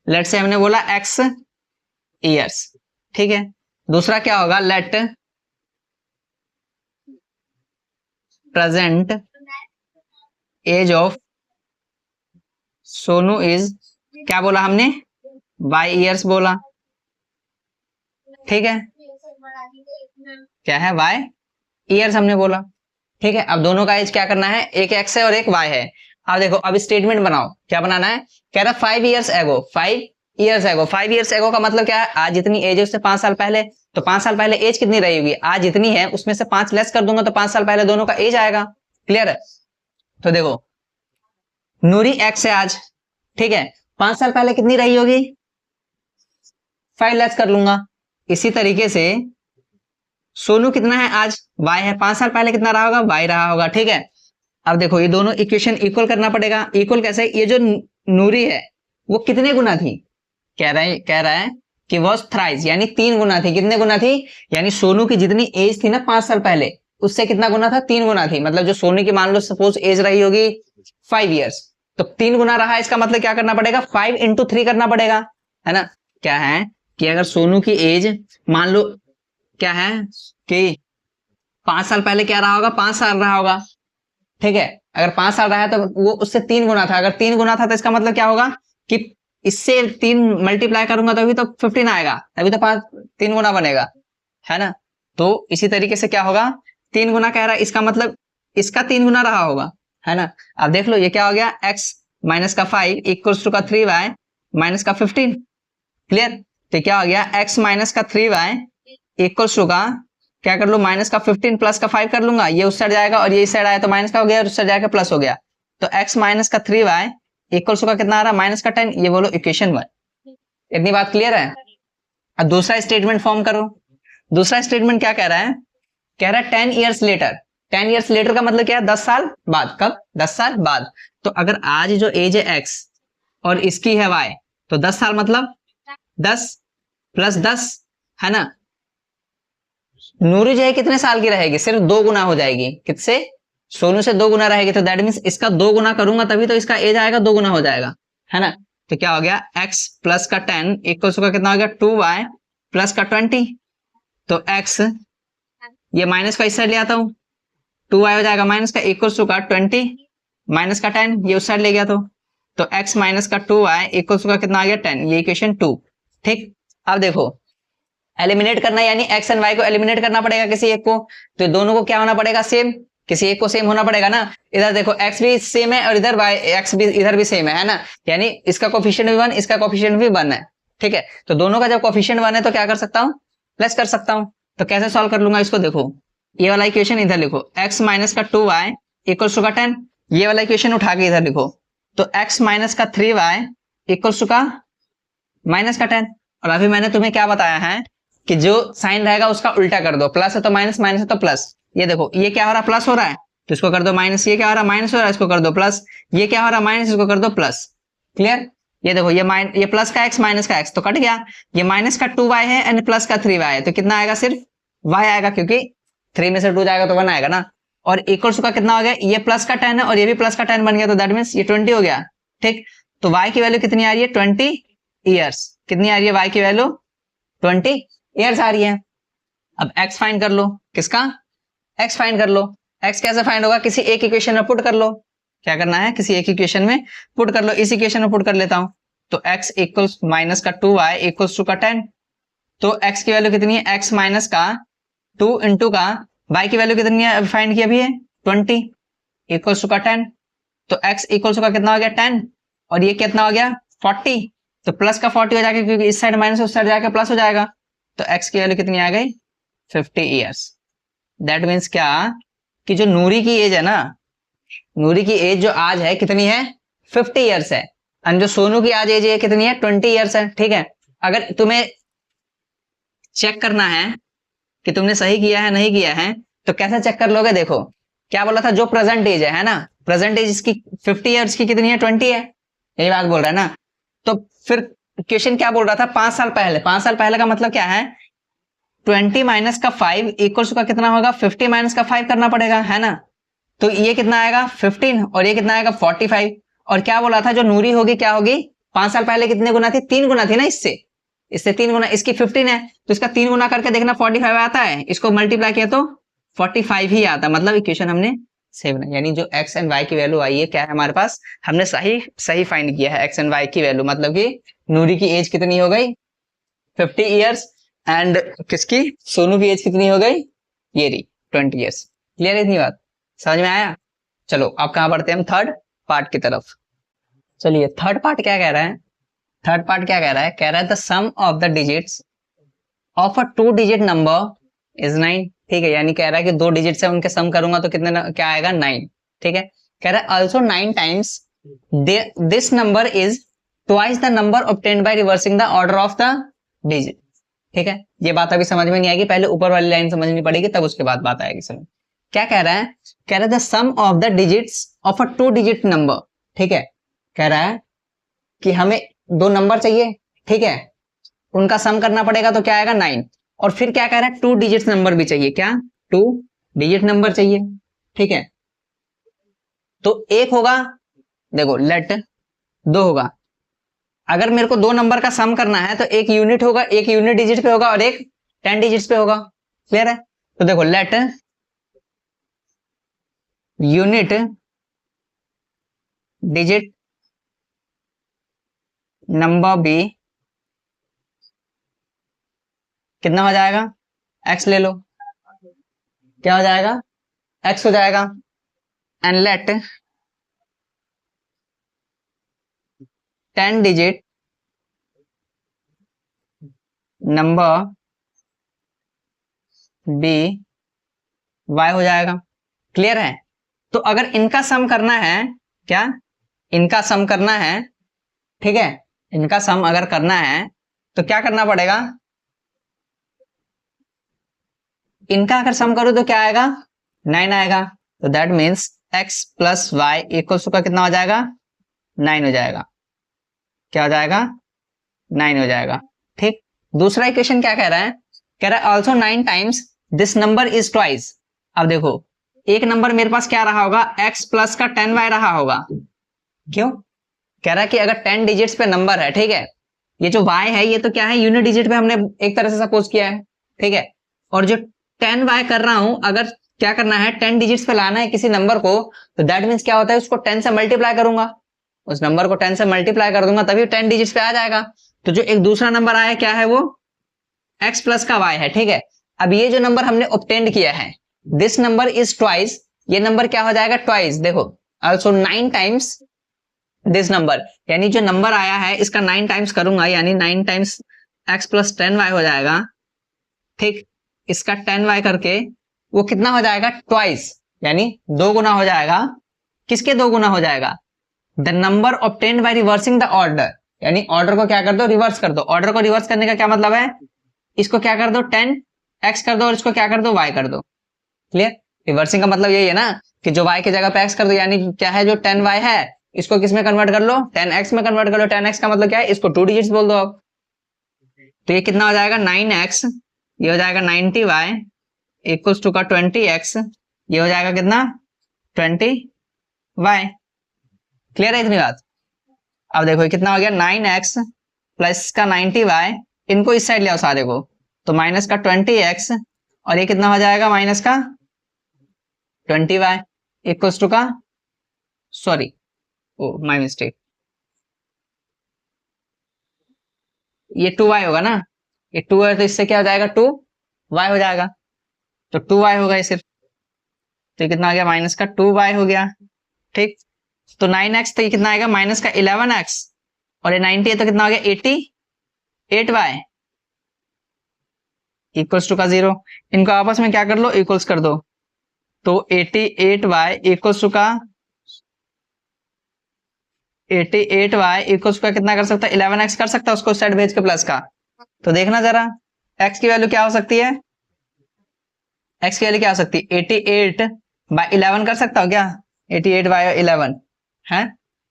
लेट से हमने बोला x years, ठीक है। दूसरा क्या होगा, let present age of Sonu is, क्या बोला हमने y years बोला, ठीक है, क्या है y years हमने बोला, ठीक है। अब दोनों का एज क्या करना है, एक x है और एक y है। अब देखो अब स्टेटमेंट बनाओ, क्या बनाना है, कह रहा 5 years ago, 5 years ago. 5 years ago का मतलब क्या है, आज जितनी एज है उससे 5 साल पहले। तो 5 साल पहले एज कितनी रही होगी, आज जितनी है उसमें से 5 लेस कर दूंगा तो 5 साल पहले दोनों का एज आएगा। क्लियर है। तो देखो नूरी एक्स है आज, ठीक है, 5 साल पहले कितनी रही होगी, 5 लेस कर लूंगा। इसी तरीके से सोनू कितना है आज, y है, 5 साल पहले कितना रहा होगा, y रहा होगा। ठीक है, अब देखो ये दोनों इक्वेशन इक्वल करना पड़ेगा। इक्वल कैसे, ये जो नूरी है वो कितने गुना थी, कह रहा है कि वॉज थ्राइस, यानी 3 गुना थी। कितने गुना थी, यानी सोनू की जितनी एज थी ना 5 साल पहले, उससे कितना गुना था, 3 गुना थी। मतलब जो सोनू की मान लो सपोज एज रही होगी 5 ईयर्स, तो 3 गुना रहा, इसका मतलब क्या करना पड़ेगा, 5 इंटू 3 करना पड़ेगा, है ना। क्या है कि अगर सोनू की एज मान लो क्या है कि 5 साल पहले क्या रहा होगा, 5 साल रहा होगा, ठीक है। अगर 5 साल रहा है तो वो उससे 3 गुना था। अगर 3 गुना था तो इसका मतलब क्या होगा कि इससे 3 मल्टीप्लाई करूंगा तभी तो 15 आएगा, तभी तो 3 गुना बनेगा, है ना। तो इसी तरीके से क्या होगा, 3 गुना कह रहा है, इसका मतलब इसका 3 गुना रहा होगा, है ना। अब देख लो ये क्या हो गया, x माइनस का 5 इक्वल्स टू का 3y माइनस का 15। क्लियर। तो क्या हो गया, x माइनस का 3y इक्वल्स टू का क्या कर लो, माइनस का 15 प्लस का 5 कर लूंगा, ये उस साइड जाएगा और ये इस साइड आया तो माइनस का हो गया और उस साइड जाकर प्लस हो गया। तो x माइनस का 3y इक्वल्स टू का कितना आ रहा है, माइनस का 10। ये बोलो इक्वेशन 1। इतनी बात क्लियर है। अब दूसरा स्टेटमेंट फॉर्म करो। दूसरा स्टेटमेंट क्या कह रहा है, कह रहा है 10 ईयर्स लेटर। 10 ईयर्स लेटर का मतलब क्या है, 10 साल बाद। कब, 10 साल बाद। तो अगर आज जो एज है x और इसकी है y, तो 10 साल मतलब 10 प्लस 10, है ना। नूरी जो है कितने साल की रहेगी, सिर्फ 2 गुना हो जाएगी, किससे, सोनू से 2 गुना रहेगी। तो दैट मीन्स इसका 2 गुना करूंगा तभी तो इसका एज आएगा, 2 गुना हो जाएगा, है ना। तो क्या हो गया, x प्लस का 10 इक्वल्स का कितना हो गया, 2y प्लस का 20। तो x, ये माइनस का इस साइड ले आता हूं, 2y हो जाएगा माइनस का इक्वल्स टू का 20 माइनस का 10, ये उस साइड ले गया तो x माइनस का 2y इक्वल्स का कितना आ गया 10, ये इक्वेशन 2। ठीक। अब देखो एलिमिनेट करना, यानी x एंड y को एलिमिनेट करना पड़ेगा किसी एक को। तो दोनों को क्या होना पड़ेगा, सेम, किसी एक को सेम होना पड़ेगा ना। इधर देखो x भी सेम है और इधर y x भी इधर भी सेम है ना। यानी इसका कोफिशिएंट भी 1, इसका कोफिशिएंट भी 1 है, ठीक है। तो दोनों का जब कोफिशिएंट 1 है तो क्या कर सकता हूँ, प्लस कर सकता हूँ। तो कैसे सॉल्व कर लूंगा इसको, देखो ये वाला इक्वेशन इधर लिखो, x माइनस का 2y इक्वल्स टू का 10। ये वाला इक्वेशन उठा के इधर लिखो, तो x माइनस का 3y इक्वल्स टू का माइनस का 10। और अभी मैंने तुम्हें क्या बताया है कि जो साइन रहेगा उसका उल्टा कर दो, प्लस है तो माइनस, माइनस है तो प्लस। ये देखो ये क्या हो रहा है, प्लस हो रहा है तो इसको कर दो माइनस, ये क्या हो रहा है, माइनस हो रहा है इसको कर दो प्लस, ये क्या हो रहा है माइनस, इसको कर दो प्लस। क्लियर। ये देखो ये प्लस का x माइनस का x तो कट गया, ये माइनस का 2y है एंड प्लस का 3y है, तो कितना आएगा, सिर्फ y आएगा, क्योंकि 3 में से 2 जाएगा तो 1 आएगा ना। और इक्वल्स का कितना हो गया, ये प्लस का 10 है और ये भी प्लस का 10 बन गया, तो दैट मीन्स ये 20 हो गया। ठीक। तो y की वैल्यू कितनी आ रही है, 20 ईयर्स। कितनी आ रही है y की वैल्यू, 20 ईयर्स आ रही है। अब x फाइंड कर लो, किसका, x फाइंड कर लो। x कैसे फाइंड होगा, किसी एक इक्वेशन में पुट कर लो। क्या करना है, किसी एक इक्वेशन में पुट कर लो। इस इक्वेशन में पुट कर लेता हूं, तो x इक्वल्स माइनस का 2y इक्वल्स टू का 10। तो x की वैल्यू कितनी है, x माइनस का 2 इंटू का y की वैल्यू कितनी है, फाइंड किया भी है 20 इक्वल्स टू का 10। तो x इक्वल्स का कितना हो गया 10 और ये कितना हो गया 40। तो प्लस का 40 हो जाएगा क्योंकि इस साइड माइनस उस साइड जाकर प्लस हो जाएगा। तो x की वैल्यू कितनी आ गई, 50 ईयर्स। दैट मीन्स क्या कि जो नूरी की एज है ना, नूरी की एज जो आज है कितनी है, 50 ईयर्स है। एंड जो सोनू की आज एज है कितनी है, 20 ईयर्स है। ठीक है। अगर तुम्हें चेक करना है कि तुमने सही किया है नहीं किया है तो कैसे चेक कर लोगे, देखो क्या बोला था, जो प्रेजेंट एज है ना, प्रेजेंट एज इसकी 50 ईयर्स की कितनी है, 20 है, यही बात बोल रहा है ना। तो फिर क्वेश्चन क्या बोल रहा था, 5 साल पहले। 5 साल पहले का मतलब क्या है, 20 माइनस का 5 इक्वल्स का कितना होगा, 50 माइनस का 5 करना पड़ेगा, है ना। तो ये कितना आएगा 15 और ये कितना आएगा 45। और क्या बोला था, जो नूरी होगी क्या होगी, 5 साल पहले कितने गुना थी, 3 गुना थी ना, इससे इससे 3 गुना, इसकी 15 है तो इसका 3 गुना करके देखना 45 आता है, इसको मल्टीप्लाई किया तो 45 ही आता। मतलब इक्वेशन हमने सही बनाई, यानी जो x एंड y की वैल्यू आई है क्या है हमारे पास, हमने सही फाइंड किया है x एंड y की वैल्यू। मतलब कि नूरी की एज कितनी हो गई 50 ईयर्स एंड किसकी, सोनू की एज कितनी हो गई, ये रही 20 ईयर्स। क्लियर है इतनी बात, समझ में आया। चलो अब कहां बढ़ते हैं हम, थर्ड पार्ट की तरफ। चलिए थर्ड पार्ट क्या कह रहा है, थर्ड पार्ट क्या कह रहा है? कह रहा है the sum of the digits of a 2 digit number is 9। ठीक है, यानी कह रहा है कि 2 डिजिट से उनके सम करूंगा तो कितने क्या आएगा? 9। ठीक है, कह रहा है also 9 times this number is twice the number obtained by reversing the order of the digit. ठीक है, ये बात अभी समझ में नहीं आएगी, पहले ऊपर वाली लाइन समझनी पड़ेगी, तब उसके बाद बात आएगी समझ। क्या कह रहा है? कह रहा है the sum of the digits of a 2 digit number. ठीक है, कह रहा है कि हमें 2 नंबर चाहिए, ठीक है, उनका सम करना पड़ेगा तो क्या आएगा? 9। और फिर क्या कह रहा है? 2 डिजिट नंबर भी चाहिए। क्या? 2 डिजिट नंबर चाहिए। ठीक है, तो एक होगा, देखो लेट 2 होगा। अगर मेरे को 2 नंबर का सम करना है तो एक यूनिट होगा, एक यूनिट डिजिट पे होगा और एक 10 डिजिट्स पे होगा। क्लियर है? तो देखो let unit digit number be कितना हो जाएगा? x ले लो, क्या हो जाएगा? x हो जाएगा। And let 10 digit number be y हो जाएगा। क्लियर है? तो अगर इनका सम करना है, क्या इनका सम करना है, ठीक है, इनका सम अगर करना है तो क्या करना पड़ेगा? इनका अगर सम करो तो क्या आएगा? 9 आएगा। तो that means x plus y equals का कितना हो जाएगा? 9 हो जाएगा। क्या हो जाएगा? 9 हो जाएगा। ठीक, दूसरा इक्वेशन क्या कह रहा है? कह रहा है also 9 times this number is twice. अब देखो एक नंबर मेरे पास क्या रहा होगा? x प्लस का 10y रहा होगा। क्यों? कह रहा है कि अगर 10 डिजिट्स पे नंबर है, ठीक है, ये जो y है ये तो क्या है? यूनिट डिजिट पे हमने एक तरह से सपोज किया है। ठीक है, और जो 10y कर रहा हूं, अगर क्या करना है? 10 डिजिट्स पे लाना है किसी नंबर को, तो दैट मीन्स क्या होता है? उसको 10 से मल्टीप्लाई करूंगा, उस नंबर को 10 से मल्टीप्लाई कर दूंगा तभी 10 डिजिट्स पे आ जाएगा। तो जो एक दूसरा नंबर आया क्या है? वो x प्लस का y है। ठीक है, अब ये जो नंबर हमने ऑब्टेन्ड किया है, दिस नंबर इज ट्वाइस, ये नंबर क्या हो जाएगा? ट्वाइस। देखो ऑल्सो 9 टाइम्स दिस नंबर, यानी जो नंबर आया है इसका 9 टाइम्स करूंगा, यानी 9 टाइम्स x प्लस 10y हो जाएगा। ठीक, इसका 10y करके वो कितना हो जाएगा? ट्वाइस, यानी 2 गुना हो जाएगा। किसके 2 गुना हो जाएगा? The number obtained by reversing the order, यानी ऑर्डर को क्या कर दो? रिवर्स कर दो। ऑर्डर को रिवर्स करने का क्या मतलब है? इसको क्या कर दो? 10x कर दो और इसको क्या कर दो? y कर दो। क्लियर? रिवर्सिंग का मतलब यही है ना कि जो y की जगह पे x कर दो, यानी क्या है? जो 10y है इसको किस में कन्वर्ट कर लो? 10x में कन्वर्ट कर लो। 10x का मतलब क्या है? इसको 2 डिजिट्स बोल दो अब। तो ये कितना हो जाएगा? 9x, ये हो जाएगा 90y इक्वल्स टू का 20x, ये हो जाएगा कितना? 20y। क्लियर है इतनी बात? अब देखो कितना हो गया? 9x प्लस का 90y, इनको इस साइड ले आओ सारे को, तो माइनस का 20x और ये कितना हो जाएगा? माइनस का 20y इक्वल्स टू का, सॉरी ओ माय मिस्टेक, ये 2y होगा ना, ये 2 है तो इससे क्या हो जाएगा? 2y हो जाएगा। तो 2y होगा ये सिर्फ, तो ये कितना आ गया? माइनस का 2y हो गया। ठीक, तो 9x तो ये कितना आएगा? माइनस का 11x और ये 90 है तो कितना हो गया? 88y इक्वल्स टू का 0। इनको आपस में क्या कर लो? इक्वल्स कर दो। तो 88y इक्वल्स टू का 88y इक्वल्स का कितना कर सकता है? 11x कर सकता है, उसको साइड भेज के प्लस का। तो देखना जरा x की वैल्यू क्या हो सकती है? x की वैल्यू क्या हो सकती है? 88 बाय 11 कर सकता हो क्या? 88 बाय 11 है,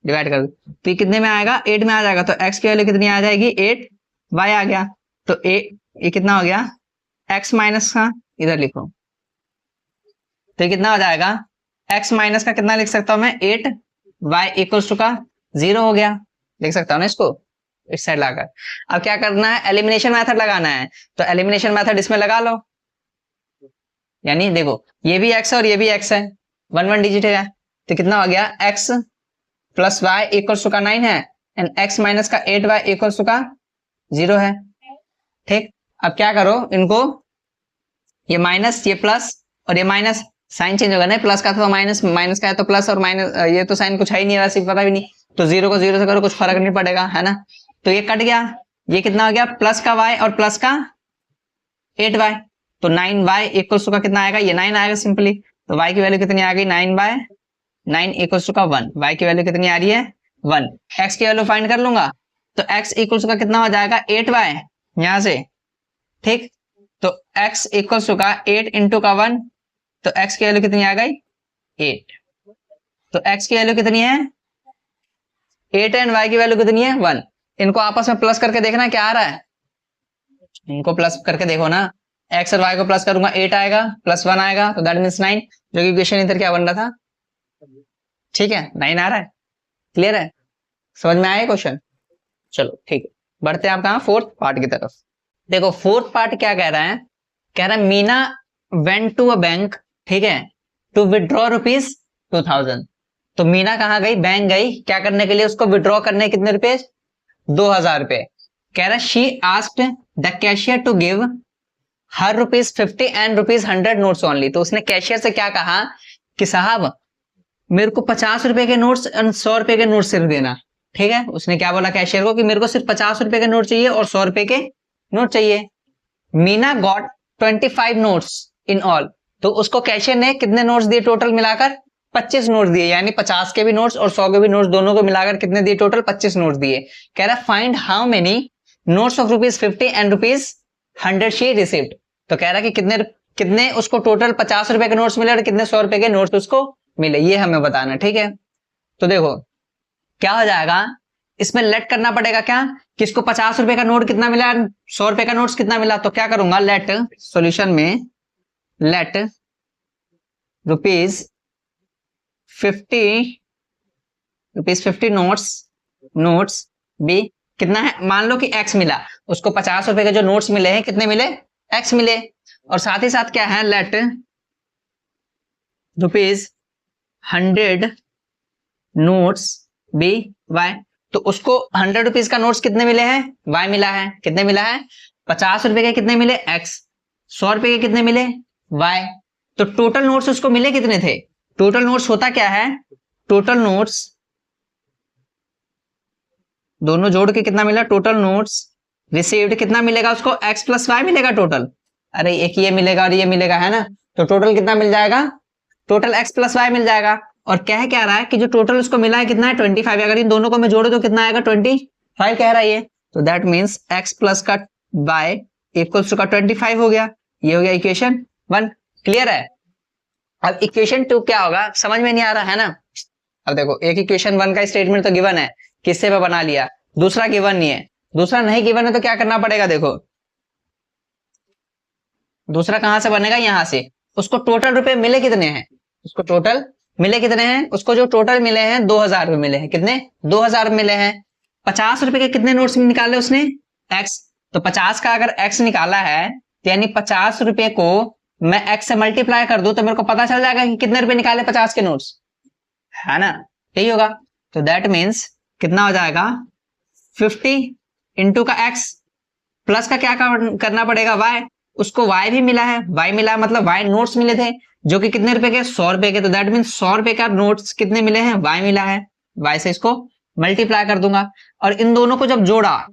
डिवाइड कर दो तो ये कितने में आएगा? 8 में आ जाएगा। तो x की वैल्यू कितनी आ जाएगी? 8y आ गया। तो ये कितना हो गया? x माइनस का, इधर लिखो, तो ये कितना हो जाएगा? x माइनस का कितना लिख सकता हूं मैं? 8y इक्वल्स टू का 0 हो गया। लिख सकता हूं ना इसको इस साइड लाकर। अब क्या करना है? एलिमिनेशन मेथड लगाना है, तो एलिमिनेशन मेथड इसमें लगा लो। यानी देखो ये भी x है और ये भी x है, 1 डिजिट है, तो कितना हो गया? x plus y equals to का 9 है एंड x माइनस का 8y इक्वल्स टू का 0 है। ठीक, अब क्या करो इनको, ये माइनस ये प्लस और ये माइनस, साइन चेंज होगा ना, प्लस का था तो माइनस, माइनस का है तो प्लस, और माइनस ये तो साइन कुछ है ही नहीं, वैसे पता भी नहीं, तो 0 को 0 से करो, कुछ फर्क नहीं पड़ेगा, है ना। तो ये कट गया, ये कितना हो गया प्लस का y और प्लस का 8y, तो 9y इक्वल्स टू का कितना आएगा, ये 9 आएगा सिंपली। तो y की वैल्यू कितनी आ गई 9/9 इक्वल्स टू का 1, y की वैल्यू कितनी आ रही है 1। x की वैल्यू फाइंड कर लूंगा, तो x इक्वल्स टू का कितना हो जाएगा 8y यहां से, ठीक। तो x इक्वल्स टू का 8 इंटू का 1, तो x की वैल्यू कितनी आ गई 8। तो x की वैल्यू कितनी है 8 एंड y की वैल्यू कितनी है 1। इनको आपस में प्लस करके देखना क्या आ रहा है, इनको प्लस करके देखो ना, x और y को प्लस करूंगा 8 आएगा प्लस 1 आएगा, तो दैट मीन्स 9, जो कि इक्वेशन इधर क्या बन रहा था, ठीक है 9 आ रहा है। क्लियर है, समझ में आया क्वेश्चन। चलो ठीक है, बढ़ते हैं आप कहा फोर्थ पार्ट की तरफ। देखो फोर्थ पार्ट क्या कह रहा है, कह रहा है Meena went to a bank, ठीक है, टू विड्रॉ ₹2000। तो मीना कहाँ गई, बैंक गई, क्या करने के लिए, उसको विड्रॉ करने कितने रुपए 2000 रुपए। कह रहा है she asked the cashier to give her ₹50 and ₹100 notes only. तो उसने कैशियर से क्या कहा कि साहब मेरे को 50 रुपए के नोट्स और 100 रुपए के नोट सिर्फ देना, ठीक है। उसने क्या बोला कैशियर को कि मेरे को सिर्फ 50 रुपए के नोट चाहिए और 100 रुपए के नोट चाहिए। Meena got 25 notes in all. तो उसको कैशियर ने कितने नोट्स दिए टोटल मिलाकर 25 नोट्स दिए, यानी 50 के भी नोट्स और 100 के भी नोट्स दोनों को मिलाकर कितने दिए टोटल 25 नोट्स दिए। कह रहा find how many notes of ₹50 and ₹100 she received. तो कह रहा कि कितने कितने उसको टोटल 50 रुपए के नोट्स मिले और कितने 100 रुपए के नोट्स उसको मिले, ये हमें बताना, ठीक है। तो देखो क्या हो जाएगा, इसमें लेट करना पड़ेगा क्या, किसको 50 रुपए का नोट कितना मिला 100 रुपए का नोट्स कितना मिला। तो क्या करूंगा, लेट सॉल्यूशन में लेट ₹50 नोट्स बी कितना है, मान लो कि x मिला, उसको 50 रुपए के जो नोट्स मिले हैं कितने मिले x मिले, और साथ ही साथ क्या है लेट ₹100 नोट्स बी y। तो उसको 100 रुपीज का नोट्स कितने मिले हैं y मिला है, कितने मिला है 50 रुपए के कितने मिले x, 100 रुपए के कितने मिले y। तो टोटल नोट्स उसको मिले कितने थे, टोटल नोट्स होता क्या है, टोटल नोट्स दोनों जोड़ के कितना मिला, टोटल नोट्स रिसीव्ड कितना मिलेगा उसको x प्लस y मिलेगा टोटल। अरे एक ये मिलेगा और ये मिलेगा है ना, तो टोटल कितना मिल जाएगा, टोटल x प्लस y मिल जाएगा। और कह क्या रहा है कि जो टोटल उसको मिला है कितना है 25, अगर इन दोनों को मैं जोड़ू तो कितना आएगा 25 कह रहा है ये। तो दैट मीन्स x प्लस का y इक्वल्स टू का 25 हो गया, ये हो गया इक्वेशन 1। क्लियर है। अब इक्वेशन 2 क्या होगा समझ में नहीं आ रहा है ना। अब देखो एक इक्वेशन 1 का स्टेटमेंट तो गिवन है, किससे पे बना लिया, दूसरा गिवन नहीं है, दूसरा नहीं गिवन है तो क्या करना पड़ेगा, देखो दूसरा कहां से बनेगा, यहां से। उसको टोटल रुपए मिले कितने हैं, उसको टोटल मिले कितने हैं, उसको जो टोटल मिले हैं 2000 रुपए मिले हैं, कितने 2000 मिले हैं। 50 रुपए के कितने नोट्स निकाले उसने x, तो 50 का अगर x निकाला है तो यानी 50 रुपए को मैं x से मल्टीप्लाई कर दूं तो मेरे को पता चल जाएगा कि कितने रुपए निकाले 50 के नोट्स, है ना, यही होगा। तो दैट मीन्स कितना हो जाएगा 50 इंटू का x प्लस का क्या करना पड़ेगा y, उसको y भी मिला है, y मिला है मतलब y नोट्स मिले थे जो कि कितने रुपए के 100 रुपए के। तो दैट मीन्स 100 रुपए का नोट्स कितने मिले हैं y मिला है, y से इसको मल्टीप्लाई कर दूंगा। और इन दोनों को जब जोड़ा,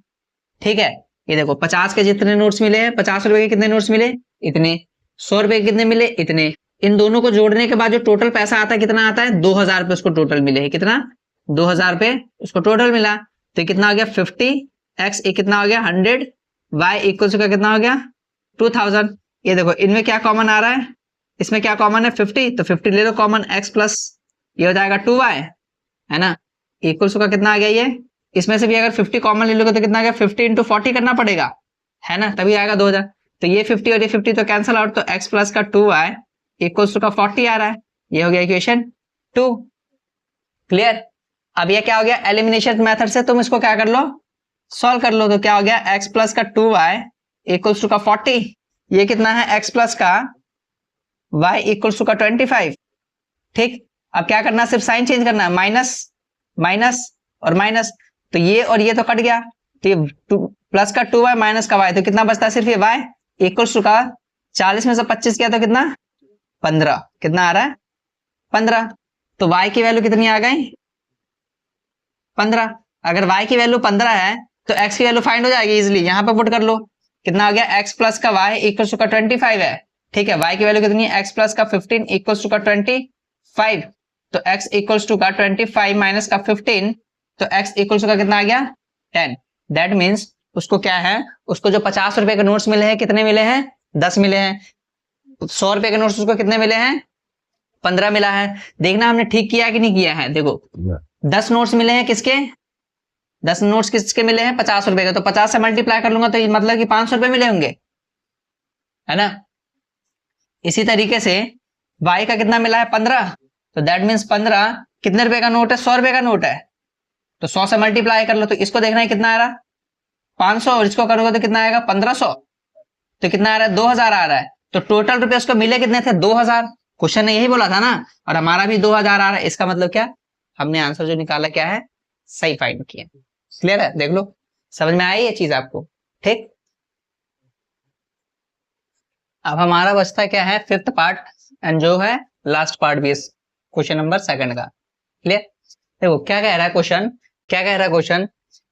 ठीक है, ये देखो 50 के जितने नोट्स मिले हैं, 50 रुपए के कितने नोट्स मिले इतने, 100 रुपए के कितने मिले इतने, इन दोनों को जोड़ने के बाद जो टोटल पैसा आता है कितना आता है 2000 रुपए उसको टोटल मिले है, कितना 2000 रुपए उसको टोटल मिला। तो कितना हो गया 50 x ये कितना हो गया 100 y इक्वल का कितना हो गया 2000। ये देखो इनमें क्या कॉमन आ रहा है, इसमें क्या कॉमन है 50, तो 50 ले लो कॉमन, x प्लस ये हो जाएगा 2y है ना, इक्वल का कितना आ गया ये, इसमें से भी अगर 50 कॉमन ले लोगे तो कितना आ गया 50 इंटू 40 करना पड़ेगा है ना, तभी आएगा 2000। तो ये 50 और ये 50 तो कैंसिल आउट, तो x प्लस का 2y इक्वल्स टू का 40 आ रहा है, ये हो गया इक्वेशन 2। क्लियर। अब ये क्या हो गया एलिमिनेशन मेथड से तुम इसको क्या कर लो सॉल्व कर लो, तो क्या हो गया x प्लस का 2y इक्वल्स टू का 40, ये कितना है x प्लस का y इक्वल्स टू का 25। ठीक, अब क्या करना सिर्फ साइन चेंज करना है, माइनस माइनस और माइनस, तो ये और ये तो कट गया, तो ये प्लस का 2y माइनस का y, तो कितना बचता है सिर्फ ये y इक्वल्स टू का 40 में से 25 किया तो कितना 15, कितना आ रहा है 15। तो y की वैल्यू कितनी आ गई 15। अगर y की वैल्यू 15 है तो x की वैल्यू फाइंड हो जाएगी इजिली, यहाँ पे पुट कर लो, कितना आ गया x प्लस का y इक्वल्स टू का 25 है, ठीक है। y की वैल्यू कितनी है, x प्लस का 15 इक्वल्स टू का 25, तो x इक्वल्स टू का 25 माइनस का 15, तो x इक्वल्स टू का कितना आ गया 10। दैट मीन्स उसको क्या है, उसको जो 50 रुपए के नोट्स मिले हैं कितने मिले हैं, 10 मिले हैं। 100 रुपए के नोट्स उसको कितने मिले हैं, 15 मिला है। देखना हमने ठीक किया कि नहीं किया है। देखो 10 नोट्स मिले हैं किसके, 10 नोट्स किसके मिले हैं, 50 रुपए के, तो 50 से मल्टीप्लाई कर लूंगा तो मतलब कि 500 रुपए मिले होंगे, है ना। इसी तरीके से y का कितना मिला है 15, तो दैट मीन्स 15 कितने रुपए का नोट है, 100 रुपए का नोट है, तो 100 से मल्टीप्लाई कर लो, तो इसको देखना है कितना आ रहा 500, और इसको करोगे तो कितना आएगा 1500, तो कितना आ रहा है 2000 आ रहा है। तो टोटल रुपए उसको मिले कितने थे 2000, क्वेश्चन ने यही बोला था ना, और हमारा भी 2000 आ रहा है, इसका मतलब क्या, हमने आंसर जो निकाला क्या है, सही फाइंड किया। क्लियर है, देख लो समझ में आई ये चीज आपको, ठीक। अब हमारा बचता क्या है फिफ्थ पार्ट, एंड जो है लास्ट पार्ट भी इस क्वेश्चन नंबर 2 का। क्लियर, देखो क्या कह रहा है क्वेश्चन, क्या कह रहा है क्वेश्चन,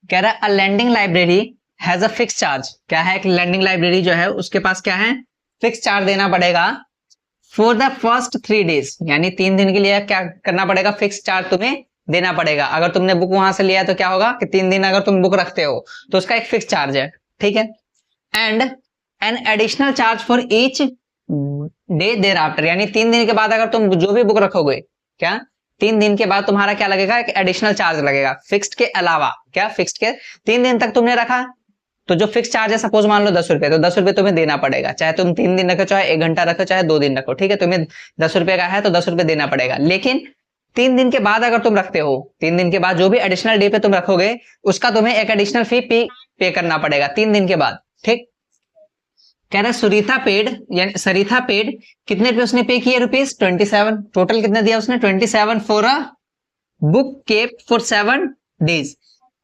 कह रहा है a lending library has a fix charge. क्या है, कि लैंडिंग लाइब्रेरी जो है उसके पास क्या है, फिक्स चार्ज देना पड़ेगा फॉर द फर्स्ट 3 डेज, यानी 3 दिन के लिए क्या करना पड़ेगा, फिक्स चार्ज तुम्हें देना पड़ेगा। अगर तुमने बुक वहां से लिया तो क्या होगा कि 3 दिन अगर तुम बुक रखते हो तो उसका एक फिक्स चार्ज है, ठीक है। And an additional charge for each day thereafter, यानी 3 दिन के बाद अगर तुम जो भी बुक रखोगे, क्या 3 दिन के बाद तुम्हारा क्या लगेगा, एक एडिशनल चार्ज लगेगा फिक्स्ड के अलावा। क्या फिक्स्ड के 3 दिन तक तुमने रखा तो जो फिक्स चार्ज है सपोज मान लो 10 रुपए, तो 10 रुपए तुम्हें देना पड़ेगा, चाहे तुम 3 दिन रखो, चाहे 1 घंटा रखो, चाहे 2 दिन रखो, ठीक है। तुम्हें 10 रुपए का है तो 10 रुपए देना पड़ेगा। लेकिन 3 दिन के बाद अगर तुम रखते हो, 3 दिन के बाद जो भी एडिशनल डे पे तुम रखोगे उसका तुम्हें एक एडिशनल फी पे करना पड़ेगा 3 दिन के बाद, ठीक। कह रहा है सुरीथा पेड, यानी सरिथा पेड कितने रुपए उसने पे किए, ₹27। टोटल कितने दिया उसने 27 for a book kept for 7 days.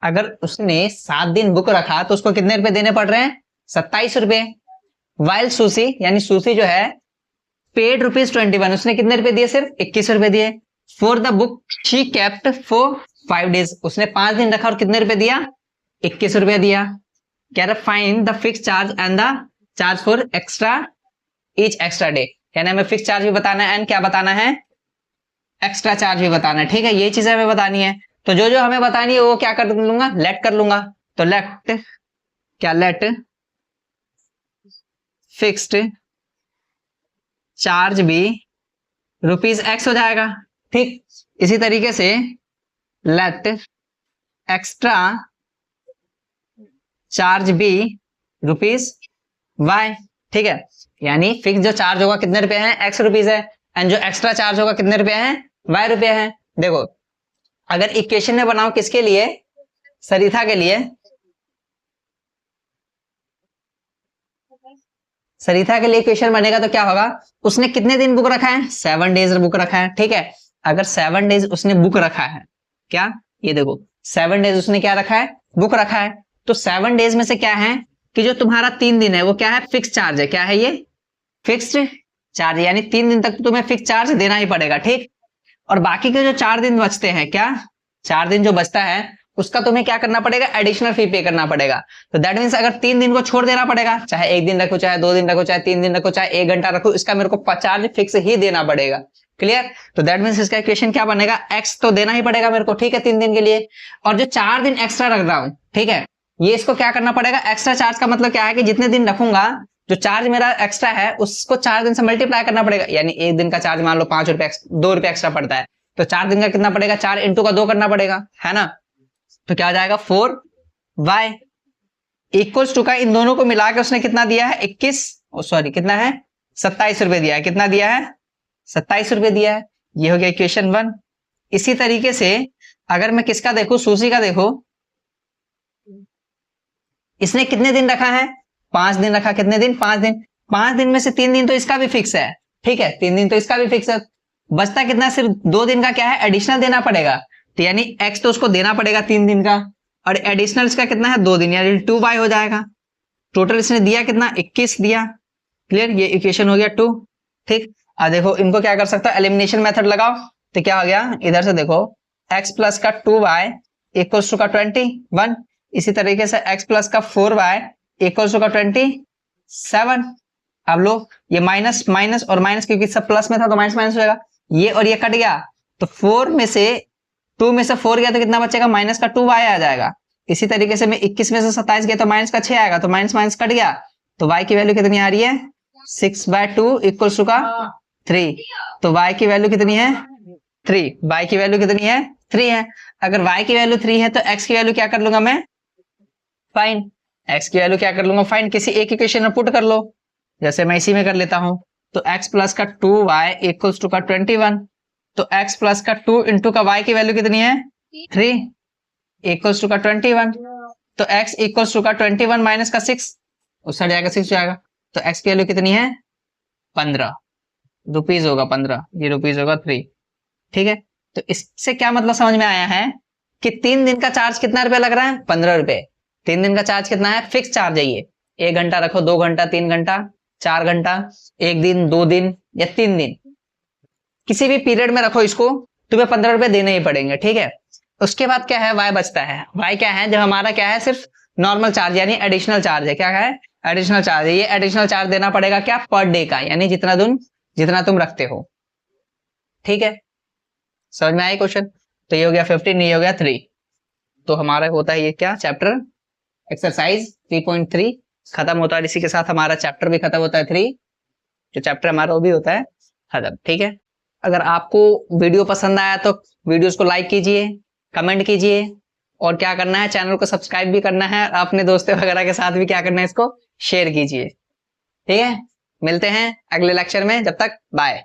अगर उसने 7 दिन बुक रखा तो उसको कितने रुपए देने पड़ रहे हैं, 27 रुपए। वाइल सुसी, यानी सुसी जो है पेड ₹21, उसने कितने रुपए दिए, सिर्फ 21 रुपए दिए। For the book she kept for 5 days, उसने 5 दिन रखा और कितने रुपए दिया, 21 रुपए दिया। कह रहा find the fix charge and the charge for extra each extra day, यानी हमें फिक्स चार्ज भी बताना है एंड क्या बताना है, एक्स्ट्रा चार्ज भी बताना है, ठीक है। ये चीजें हमें बतानी है, तो जो जो हमें बतानी है वो क्या कर लूंगा, लेट कर लूंगा। तो लेट क्या, लेट फिक्स्ड चार्ज भी ₹X हो जाएगा, ठीक। इसी तरीके से लेट एक्स्ट्रा चार्ज भी ₹Y, ठीक है। यानी फिक्स जो चार्ज होगा कितने रुपए हैं, X रुपीज है, एंड जो एक्स्ट्रा चार्ज होगा कितने रुपए हैं, Y रुपए हैं। देखो अगर इक्वेशन में बनाओ किसके लिए, सरिता के लिए, सरिता के लिए इक्वेशन बनेगा तो क्या होगा, उसने कितने दिन बुक रखा है, 7 डेज बुक रखा है, ठीक है। अगर 7 डेज उसने बुक रखा है, क्या ये देखो 7 डेज उसने क्या रखा है, बुक रखा है, तो 7 डेज में से क्या है कि जो तुम्हारा 3 दिन है वो क्या है, फिक्स चार्ज है। क्या है ये, फिक्स्ड चार्ज, यानी 3 दिन तक तो तुम्हें फिक्स चार्ज देना ही पड़ेगा, ठीक। और बाकी के जो 4 दिन बचते हैं, क्या 4 दिन जो बचता है उसका तुम्हें क्या करना पड़ेगा, एडिशनल फी पे करना पड़ेगा। तो दैट मींस अगर 3 दिन को छोड़ देना पड़ेगा, चाहे 1 दिन रखो, चाहे 2 दिन रखो, चाहे 3 दिन रखो, चाहे 1 घंटा रखो, इसका मेरे को चार्ज फिक्स ही देना पड़ेगा। क्लियर, तो दैट मींस इसका इक्वेशन क्या बनेगा, एक्स तो देना ही पड़ेगा मेरे को, ठीक है, 3 दिन के लिए। और जो 4 दिन एक्स्ट्रा रख रहा हूं, ठीक है, ये इसको क्या करना पड़ेगा, एक्स्ट्रा चार्ज का मतलब क्या है कि जितने दिन रखूंगा जो चार्ज मेरा एक्स्ट्रा है उसको 4 दिन से मल्टीप्लाई करना पड़ेगा। यानी 1 दिन का चार्ज मान लो 5 रुपए, 2 रुपए एक्स्ट्रा पड़ता है, तो 4 दिन का कितना पड़ेगा, 4 इंटू का 2 करना पड़ेगा, है ना। तो क्या हो जाएगा 4y इक्वल्स टू का इन दोनों को मिला के उसने कितना दिया है, 21, सॉरी कितना है, 27 रुपए दिया है। कितना दिया है, 27 रुपए दिया है। ये हो गया इक्वेशन 1। इसी तरीके से अगर मैं किसका देखूं, सूसी का देखो, इसने कितने दिन रखा है, 5 दिन रखा। कितने दिन, 5 दिन। 5 दिन में से 3 दिन तो इसका भी फिक्स है, ठीक है, 3 दिन तो इसका भी फिक्स है। बचता कितना, सिर्फ 2 दिन का क्या है, एडिशनल देना पड़ेगा। तो यानी x तो उसको देना पड़ेगा 3 दिन का, और एडिशनल इसका कितना है, 2 दिन, यानी 2y हो जाएगा। टोटल इसने दिया कितना, 21 दिया। क्लियर, ये इक्वेशन हो गया 2, ठीक। अब देखो इनको क्या कर सकता है, एलिमिनेशन मेथड लगाओ, तो क्या हो गया, इधर से देखो x प्लस का 2y इक्वल्स टू का 21, इसी तरीके से x प्लस का 4y इक्वल्स का 27। अब लो ये माइनस माइनस और माइनस, क्योंकि सब प्लस में था तो माइनस माइनस हो जाएगा, ये और ये कट गया तो 4 में से 2 में से 4 गया तो कितना बचेगा, माइनस का 2y आ जाएगा। इसी तरीके से मैं 21 में से 27 गया तो माइनस का 6 आएगा, तो माइनस माइनस कट गया तो y की वैल्यू कितनी आ रही है, 6/2 इक्वल्स टू का 3। तो y की वैल्यू कितनी है 3, y की वैल्यू कितनी है 3 है। अगर y की वैल्यू 3 है तो x की वैल्यू क्या कर लूंगा मैं, फाइन। x की वैल्यू क्या कर लूंगा, फाइन। किसी एक इक्वेशन में पुट कर लो, जैसे मैं इसी में कर लेता हूं। तो x प्लस का 2y इक्वल्स टू का 21। तो x प्लस का 2 इंटू का y की वैल्यू कितनी है 3 इक्वल्स टू का 21। तो x इक्वल्स टू का 21 माइनस का 6, उस साइड जाएगा 6 जाएगा। तो x की वैल्यू कितनी है 15 रुपीज होगा, 15 ये रुपीज होगा 3। ठीक है, तो इससे क्या मतलब समझ में आया है कि 3 दिन का चार्ज कितना रुपया लग रहा है, 15 रुपए। 3 दिन का चार्ज कितना है, फिक्स चार्ज है ये। 1 घंटा रखो, 2 घंटा, 3 घंटा, 4 घंटा, 1 दिन, 2 दिन या 3 दिन, किसी भी पीरियड में रखो इसको, तुम्हें 15 रुपए देने ही पड़ेंगे। ठीक है, उसके बाद क्या है, वाई बचता है। वाई क्या है, जब हमारा क्या है सिर्फ नॉर्मल चार्ज यानी एडिशनल चार्ज है। क्या है, एडिशनल चार्ज है। ये एडिशनल चार्ज देना पड़ेगा क्या, पर डे का, यानी जितना तुम रखते हो। ठीक है, समझ में आया क्वेश्चन। तो ये हो गया 15, ये हो गया 3। तो हमारा होता है ये क्या, चैप्टर एक्सरसाइज 3.3 खत्म होता है। इसी के साथ हमारा चैप्टर भी खत्म होता है 3, जो चैप्टर हमारा वो भी होता है खत्म। ठीक है, अगर आपको वीडियो पसंद आया तो वीडियोस को लाइक कीजिए, कमेंट कीजिए, और क्या करना है, चैनल को सब्सक्राइब भी करना है, अपने दोस्तों वगैरह के साथ भी क्या करना है, इसको शेयर कीजिए। ठीक है, मिलते हैं अगले लेक्चर में, जब तक बाय।